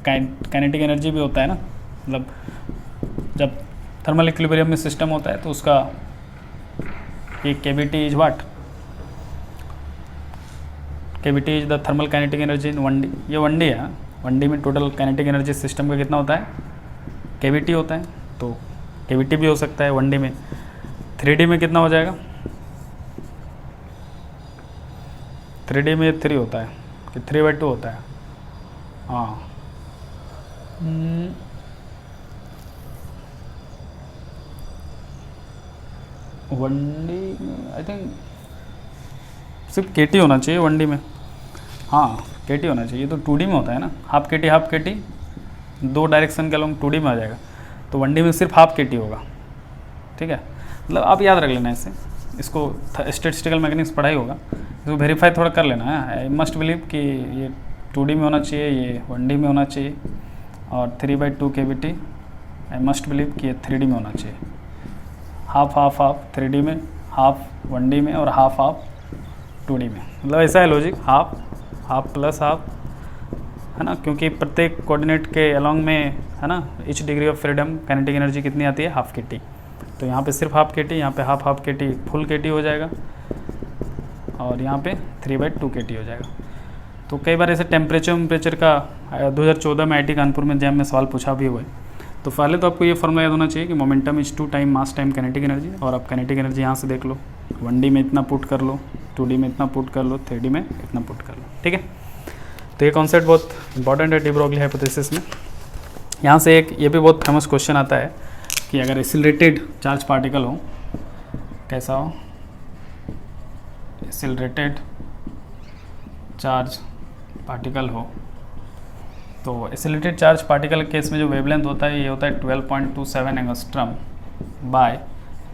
A: काइनेटिक एनर्जी भी होता है ना, मतलब जब थर्मल इक्विलिब्रियम में सिस्टम होता है तो उसका ये cavity is what, cavity is the thermal kinetic energy in 1D। ये 1D है, 1D में टोटल काइनेटिक एनर्जी सिस्टम का कितना होता है, केविटी होता है, तो केविटी भी हो सकता है 1D में। 3D में कितना हो जाएगा, 3D में 3 होता है कि 3/2 होता है, हाँ 1D में आई थिंक सिर्फ KT होना चाहिए 1D में, हाँ KT होना चाहिए। तो 2D में होता है ना, हाफ KT 2 डायरेक्शन के अलोंग 2D में आ जाएगा, तो 1D में सिर्फ हाफ KT होगा। ठीक है, मतलब आप याद रख लेना इसे, इसको स्टैटिस्टिकल मैकेनिक्स पढ़ाई होगा, इसको वेरीफाई थोड़ा कर लेना है। आई मस्ट बिलीव कि ये 2D में होना चाहिए, ये 1D में होना चाहिए, और 3/2 केविटी आई मस्ट बिलीव कि ये 3D में होना चाहिए। हाफ 3D में, हाफ 1D में, और हाफ 2D में, मतलब ऐसा है logic, half half plus half, है ना, क्योंकि प्रत्येक कोऑर्डिनेट के अलॉन्ग में, है ना, each degree of freedom kinetic energy कितनी आती है, हाफ के टी। तो यहाँ पे सिर्फ हाफ के टी, यहाँ पे हाफ के टी फुल के टी हो जाएगा, और यहाँ पे 3/2 के टी हो जाएगा। तो कई बार ऐसे टेम्परेचर का 2014 में IIT कानपुर में जैम में सवाल पूछा भी हुआ है। तो पहले तो आपको ये फॉर्मूला याद होना चाहिए कि momentum is 2 time mass time kinetic energy, और आप काइनेटिक एनर्जी यहाँ से देख लो, 1D में इतना पुट कर लो, 2D में इतना पुट कर लो, 3D में इतना पुट कर लो, ठीक है। तो ये कॉन्सेप्ट बहुत इंपॉर्टेंट है डी ब्रोगली हाइपोथेसिस में। यहाँ से एक ये भी बहुत फेमस क्वेश्चन आता है कि अगर एक्सिलरेटेड चार्ज पार्टिकल हो, कैसा हो, एक्सिलरेटेड चार्ज पार्टिकल हो, तो एक्सिलरेटेड चार्ज पार्टिकल के केस में जो वेवलेंथ होता है ये होता है 12.27 एंगस्ट्रम बाय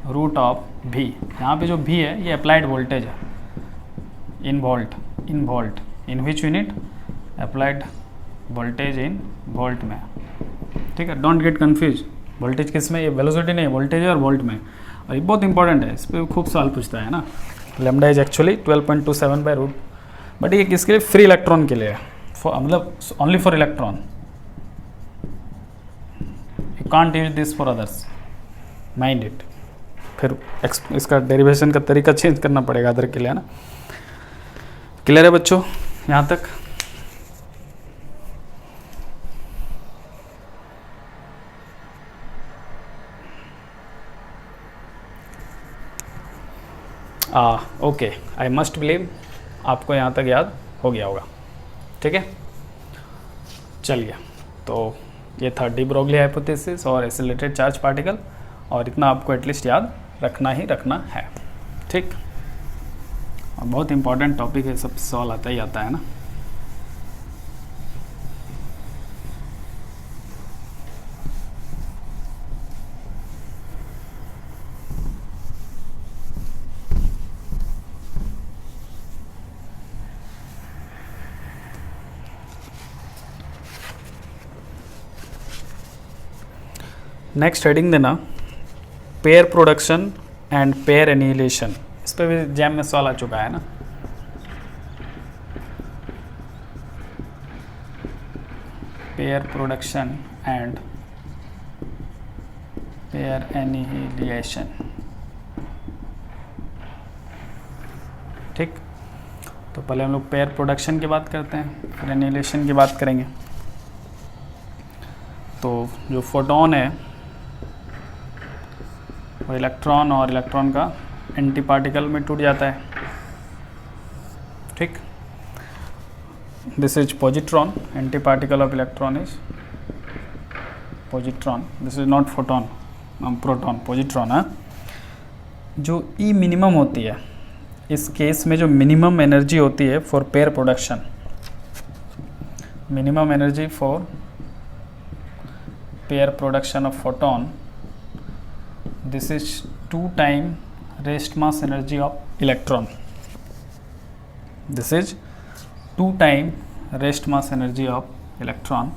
A: रूट ऑफ भी। यहाँ पे जो भी है ये अप्लाइड वोल्टेज है, in volt in which unit, applied voltage in volt में, ठीक है। डोंट गेट कन्फ्यूज, वोल्टेज किस में, ये वेलोसिटी नहीं, वोल्टेज है और वोल्ट में। और ये बहुत इंपॉर्टेंट है, इस पर खूब सवाल पूछता है ना। Lambda is actually 12.27 by root, but ये किसके लिए, फ्री इलेक्ट्रॉन के लिए है, मतलब only for electron, you can't use this for others, mind it. फिर इसका डेरिवेशन का तरीका चेंज करना पड़ेगा अदर के लिए, है ना। क्लियर है बच्चों यहाँ तक? ओके, आई मस्ट बिलीव आपको यहाँ तक याद हो गया होगा, ठीक है। चलिए, तो ये था डी ब्रोगली हाइपोथेसिस और एक्सिलरेटेड चार्ज पार्टिकल, और इतना आपको एटलीस्ट याद रखना ही रखना है, ठीक। और बहुत इंपॉर्टेंट टॉपिक है, सब सवाल आता ही आता है ना। नेक्स्ट हेडिंग देना, pair production and pair annihilation. इस पर भी जैम में सवाल आ चुका है ना। Pair production and pair annihilation, ठीक। तो पहले हम लोग पेयर प्रोडक्शन की बात करते हैं, फिर एनिहिलेशन की बात करेंगे। तो जो फोटोन है वो इलेक्ट्रॉन और इलेक्ट्रॉन का एंटी पार्टिकल में टूट जाता है, ठीक। This is positron, anti particle of electron is positron, this is not photon, proton, positron है। जो ई मिनिमम होती है, इस केस में जो मिनिमम एनर्जी होती है for pair production, minimum energy for pair production of photon, this is 2 time rest mass energy of electron, this is 2 time rest mass energy of electron,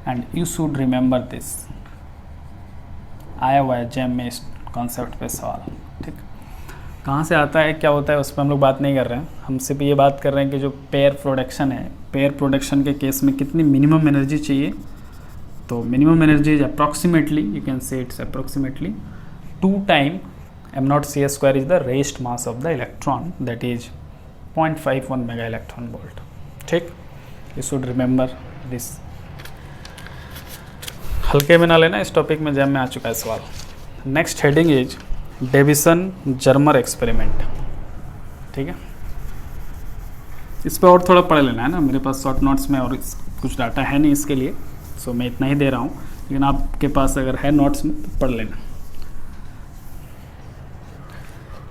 A: and you should remember this, आया हुआ है जैम में इस कॉन्सेप्ट पे सवाल, ठीक। कहाँ से आता है, क्या होता है, उस पर हम लोग बात नहीं कर रहे हैं, हम सिर्फ ये बात कर रहे हैं कि जो पेयर प्रोडक्शन है, पेयर प्रोडक्शन के केस में कितनी मिनिमम एनर्जी चाहिए। तो minimum energy is approximately, you can say it's approximately 2 time m0 c square is the raised mass of the electron, that is 0.51 mega electron volt, ठीक। you should remember this, हल्के में ना लेना, इस टॉपिक में जैम में आ चुका है सवाल। Next heading is Davisson Germer experiment, ठीक है। इस पर और थोड़ा पढ़ लेना है ना, मेरे पास शॉर्ट नोट्स में और कुछ डाटा है नहीं इसके लिए, सो मैं इतना ही दे रहा हूँ, लेकिन आपके पास अगर है नोट्स में तो पढ़ लेना।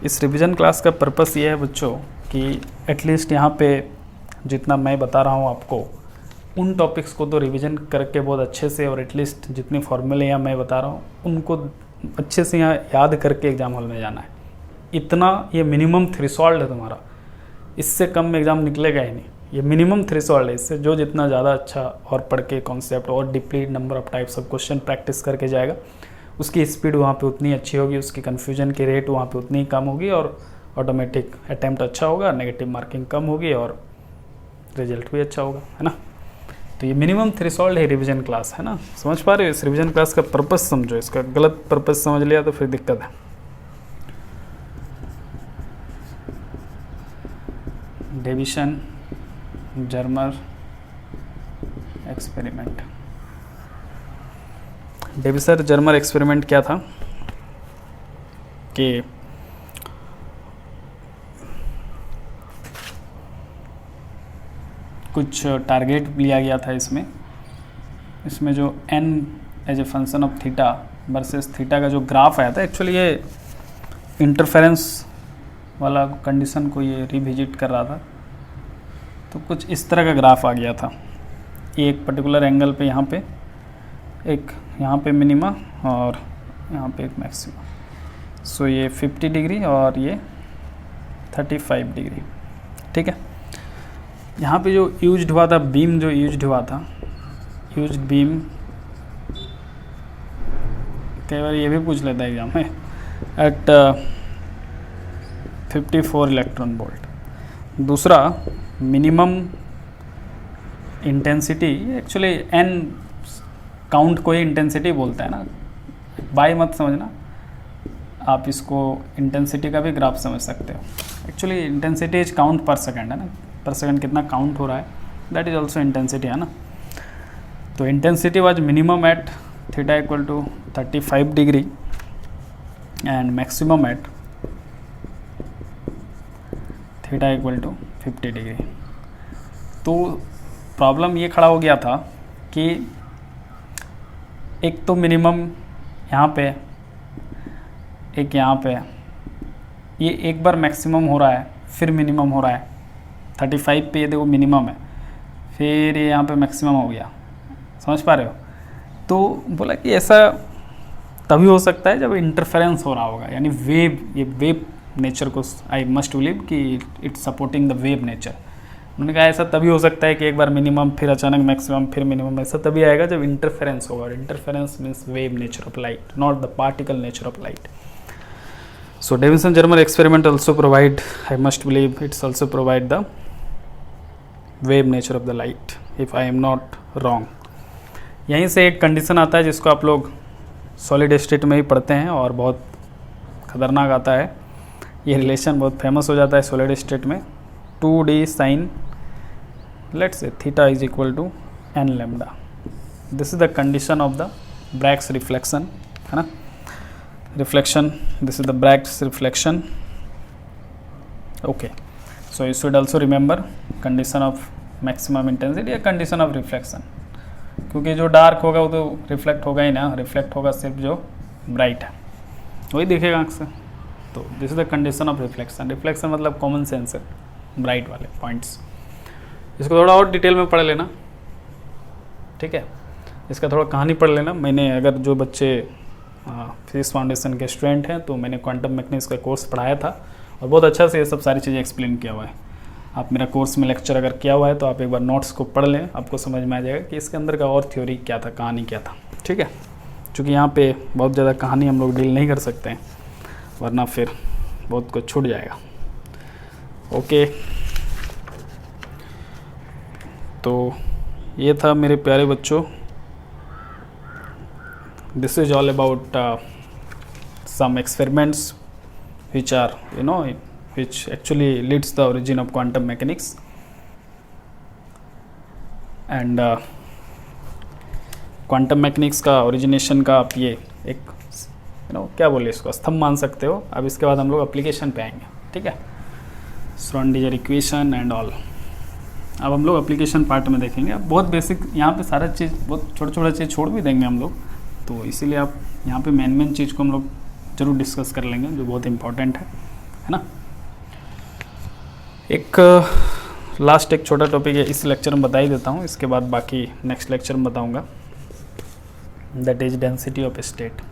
A: इस रिवीजन क्लास का पर्पस ये है बच्चों कि एटलीस्ट यहाँ पे जितना मैं बता रहा हूँ आपको, उन टॉपिक्स को तो रिवीजन करके बहुत अच्छे से, और एटलीस्ट जितनी फॉर्मूले यहाँ मैं बता रहा हूँ उनको अच्छे से यहाँ याद करके एग्ज़ाम हॉल में जाना है। इतना ये मिनिमम थ्रेशोल्ड है तुम्हारा, इससे कम में एग्ज़ाम निकलेगा ही नहीं, ये मिनिमम थ्रेशोल्ड है। इससे जो जितना ज़्यादा अच्छा और पढ़ के कॉन्सेप्ट और deeply number of types of question practice करके जाएगा, उसकी स्पीड वहाँ पे उतनी अच्छी होगी, उसकी कन्फ्यूजन की रेट वहाँ पे उतनी कम होगी, और ऑटोमेटिक अटैम्प्ट अच्छा होगा, नेगेटिव मार्किंग कम होगी, और रिजल्ट भी अच्छा होगा, है ना। तो ये मिनिमम थ्रेशोल्ड है रिवीजन क्लास, है ना। समझ पा रहे हो, इस रिवीजन क्लास का पर्पस समझो, इसका गलत पर्पस समझ लिया तो फिर दिक्कत है। Davisson Germer experiment. Davisson Germer experiment क्या था कि कुछ टारगेट लिया गया था इसमें जो n as a function of theta versus theta का जो ग्राफ आया था, एक्चुअली ये इंटरफेरेंस वाला कंडीशन को ये रिविजिट कर रहा था। तो कुछ इस तरह का ग्राफ आ गया था, एक पर्टिकुलर एंगल पे यहाँ पे मिनिमा और यहाँ पे एक मैक्सिमा। सो ये 50 डिग्री और ये 35 डिग्री, ठीक है। यहाँ पे जो यूज्ड हुआ था बीम, जो यूज्ड हुआ था, यूज्ड बीम कई बार ये भी पूछ लेता है एग्जाम में, एट 54 इलेक्ट्रॉन वोल्ट। दूसरा minimum intensity, actually an count को ही इंटेंसिटी बोलता है ना, बाय मत समझना, आप इसको इंटेंसिटी का भी ग्राफ समझ सकते हो। एक्चुअली इंटेंसिटी इज काउंट पर सेकंड, है ना, पर सेकंड कितना काउंट हो रहा है, दैट इज ऑल्सो इंटेंसिटी, है ना। तो intensity was minimum at theta equal to 35 degree and maximum at theta equal to 50 degree. तो प्रॉब्लम ये खड़ा हो गया था कि एक तो मिनिमम यहाँ पे, एक यहाँ पे, ये एक बार मैक्सिमम हो रहा है फिर मिनिमम हो रहा है। 35 पे ये देखो मिनिमम है, फिर ये यहाँ पे मैक्सिमम हो गया, समझ पा रहे हो। तो बोला कि ऐसा तभी हो सकता है जब इंटरफेरेंस हो रहा होगा, यानी वेव, ये वेव नेचर को आई मस्ट बिलीव कि it's supporting the wave nature. उन्होंने कहा ऐसा तभी हो सकता है कि एक बार मिनिमम फिर अचानक मैक्सिमम फिर मिनिमम, ऐसा तभी आएगा जब इंटरफेरेंस होगा। और interference means wave nature of light, not the particle nature of light. So Davison-Germer experiment also provide, I must believe it's also provide the wave nature of the light, if I am not wrong. यहीं से एक कंडीशन आता है जिसको आप लोग सॉलिड स्टेट में ही पढ़ते हैं और बहुत खतरनाक आता है। ये रिलेशन बहुत फेमस हो जाता है सॉलिड स्टेट में, 2d sin let's say theta is equal to n lambda. This is the condition of the Bragg's reflection, है ना, reflection, this is the Bragg's reflection. Okay, so you should also remember condition of maximum intensity या condition of reflection, क्योंकि जो डार्क होगा वो तो रिफ्लेक्ट होगा ही ना, रिफ्लेक्ट होगा सिर्फ जो ब्राइट है, वही दिखेगा आँख से। तो this is the condition of reflection. Reflection मतलब कॉमन सेंस है, ब्राइट वाले पॉइंट्स। इसको थोड़ा और डिटेल में पढ़ लेना, ठीक है, इसका थोड़ा कहानी पढ़ लेना। मैंने, अगर जो बच्चे फिजिक्स फाउंडेशन के स्टूडेंट हैं तो मैंने क्वांटम मैकेनिक्स का कोर्स पढ़ाया था और बहुत अच्छा से ये सब सारी चीज़ें एक्सप्लेन किया हुआ है। आप मेरा कोर्स में लेक्चर अगर किया हुआ है तो आप एक बार नोट्स को पढ़ लें, आपको समझ में आ जाएगा कि इसके अंदर का और थ्योरी क्या था, कहानी क्या था, ठीक है। क्योंकि यहाँ पे बहुत ज़्यादा कहानी हम लोग डील नहीं कर सकते हैं, वरना फिर बहुत कुछ छूट जाएगा। ओके, तो ये था मेरे प्यारे बच्चों, this is all about some experiments which are, you know, which actually leads the origin of quantum mechanics. And quantum mechanics का origination का आप ये एक, you know, क्या बोले इसको, स्तंभ मान सकते हो। अब इसके बाद हम लोग एप्लीकेशन पे आएंगे, ठीक है, श्रोडिंगर इक्वेशन एंड ऑल। अब हम लोग एप्लीकेशन पार्ट में देखेंगे। अब बहुत बेसिक, यहाँ पे सारा चीज़, बहुत छोटा छोटा चीज़ छोड़ भी देंगे हम लोग, तो इसीलिए आप यहाँ पे मेन चीज़ को हम लोग ज़रूर डिस्कस कर लेंगे जो बहुत इम्पॉर्टेंट है ना। एक लास्ट एक छोटा टॉपिक है, इस लेक्चर में बता ही देता हूँ, इसके बाद बाकी नेक्स्ट लेक्चर में बताऊँगा। That is density of state.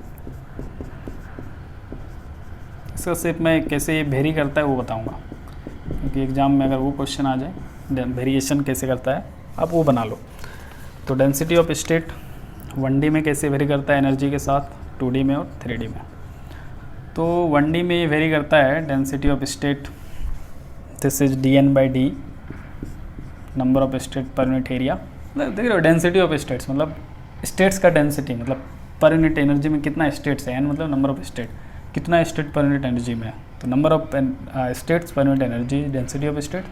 A: इसका सिर्फ मैं कैसे ये वेरी करता है वो बताऊँगा, क्योंकि एग्ज़ाम में अगर वो क्वेश्चन आ जाए वेरिएशन कैसे करता है, आप वो बना लो। तो डेंसिटी ऑफ स्टेट 1D में कैसे वेरी करता है एनर्जी के साथ, 2D में और 3D में। तो 1D में ये वेरी करता है density of state, this is dN/d, number of state पर यूनिट एरिया, मतलब देख रहे हो डेंसिटी ऑफ स्टेट्स, मतलब स्टेट्स का डेंसिटी, मतलब पर यूनिट एनर्जी में कितना स्टेट्स है, एन मतलब नंबर ऑफ स्टेट, कितना स्टेट पर यूनिट एनर्जी में है, तो number of states per unit energy, density of state.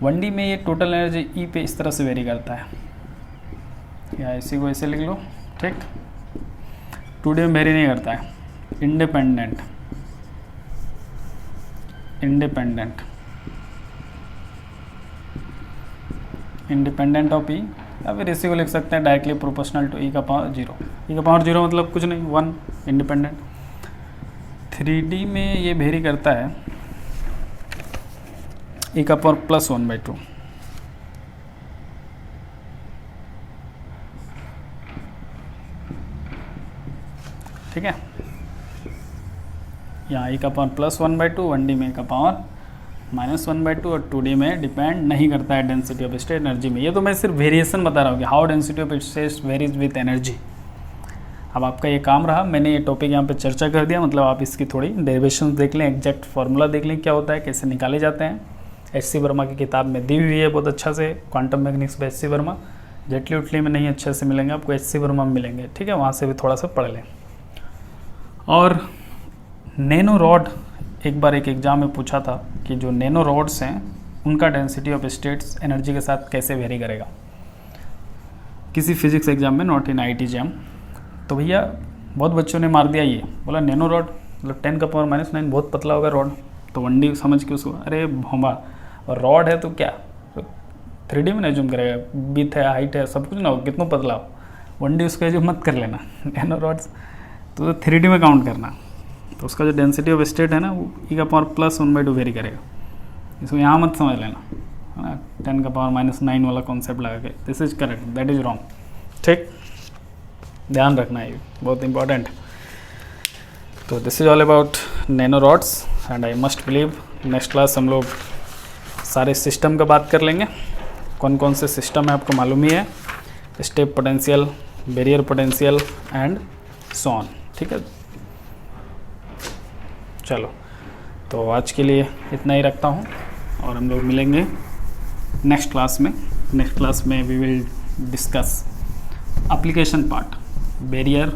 A: 1D में ये टोटल एनर्जी ई पे इस तरह से वेरी करता है, या इसी को ऐसे लिख लो, ठीक। 2D में वेरी नहीं करता है, इंडिपेंडेंट ऑफ ई, या फिर इसी को लिख सकते हैं डायरेक्टली प्रोपोर्शनल टू ई का पावर 0। ई का पावर 0 मतलब कुछ नहीं, 1 इंडिपेंडेंट। 3D में ये वेरी करता है ई का पावर +1/2, ठीक है। यहाँ ई का पावर +1/2, 1D में ई का पावर -1/2, और 2D में डिपेंड नहीं करता है डेंसिटी ऑफ स्टेट एनर्जी में। ये तो मैं सिर्फ वेरिएशन बता रहा हूँ कि how density of state varies with energy. अब आपका ये काम रहा, मैंने ये टॉपिक यहाँ पे चर्चा कर दिया, मतलब आप इसकी थोड़ी डेरिवेशन देख लें, एग्जैक्ट फार्मूला देख लें क्या होता है, कैसे निकाले जाते हैं। एच.सी. वर्मा की किताब में दी हुई है बहुत अच्छा से, quantum mechanics by H C. Verma. जेटली उटली में नहीं अच्छे से मिलेंगे आपको, एच.सी. वर्मा में मिलेंगे, ठीक है, वहाँ से भी थोड़ा सा पढ़ लें। और नैनो रॉड, एक बार एक एग्जाम में पूछा था कि जो नैनो रॉड्स हैं उनका डेंसिटी ऑफ स्टेट्स एनर्जी के साथ कैसे वेरी करेगा, किसी फिजिक्स एग्जाम में, नॉट इन IIT JAM। तो भैया बहुत बच्चों ने मार दिया ये, बोला नैनो रॉड मतलब 10 का पावर -9 बहुत पतला होगा रॉड, तो 1D समझ के उसको, अरे भोंबा, और रॉड है तो क्या 3D में नहीं जूम करेगा, बीथ है, हाइट है, सब कुछ ना हो, कितना पतला हो, 1D उसका जूम मत कर लेना नैनो रॉड्स तो 3D में काउंट करना। तो उसका जो डेंसिटी ऑफ स्टेट है ना, वो ई का पावर +1/2 वेरी करेगा, इसको यहाँ मत समझ लेना, है ना, 10 का पावर -9 वाला कॉन्सेप्ट लगा के, this is correct, that is wrong, ठीक, ध्यान रखना है, बहुत इंपॉर्टेंट। तो this is all about nano rods and I must believe next class हम लोग सारे सिस्टम का बात कर लेंगे, कौन कौन से सिस्टम है आपको मालूम ही है, step potential, barrier potential and so on, ठीक है। चलो, तो आज के लिए इतना ही रखता हूँ, और हम लोग मिलेंगे नेक्स्ट क्लास में। नेक्स्ट क्लास में we will discuss application part, barrier,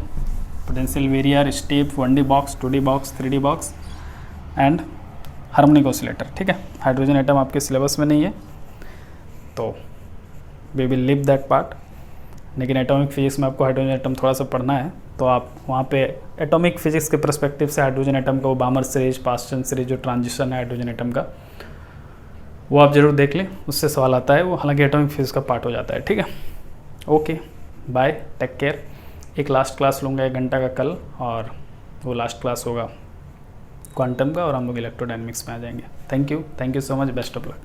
A: potential barrier, step, 1D box, 2D box, 3D box and harmonic oscillator, ठीक है। हाइड्रोजन एटम आपके सिलेबस में नहीं है, तो we will leave that part, लेकिन एटॉमिक फिजिक्स में आपको हाइड्रोजन एटम थोड़ा सा पढ़ना है, तो आप वहाँ पे एटॉमिक फिजिक्स के पर्सपेक्टिव से हाइड्रोजन एटम का वो बामर सीरीज, पास्टन सीरीज, जो ट्रांजिशन है हाइड्रोजन एटम का, वो आप जरूर देख लें, उससे सवाल आता है वो, हालांकि एटॉमिक फिजिक्स का पार्ट हो जाता है, ठीक है। Okay, bye, take care. एक लास्ट क्लास लूँगा 1 घंटा का कल, और वो लास्ट क्लास होगा क्वांटम का, और हम लोग इलेक्ट्रोडायनेमिक्स में आ जाएंगे। Thank you so much, best of luck.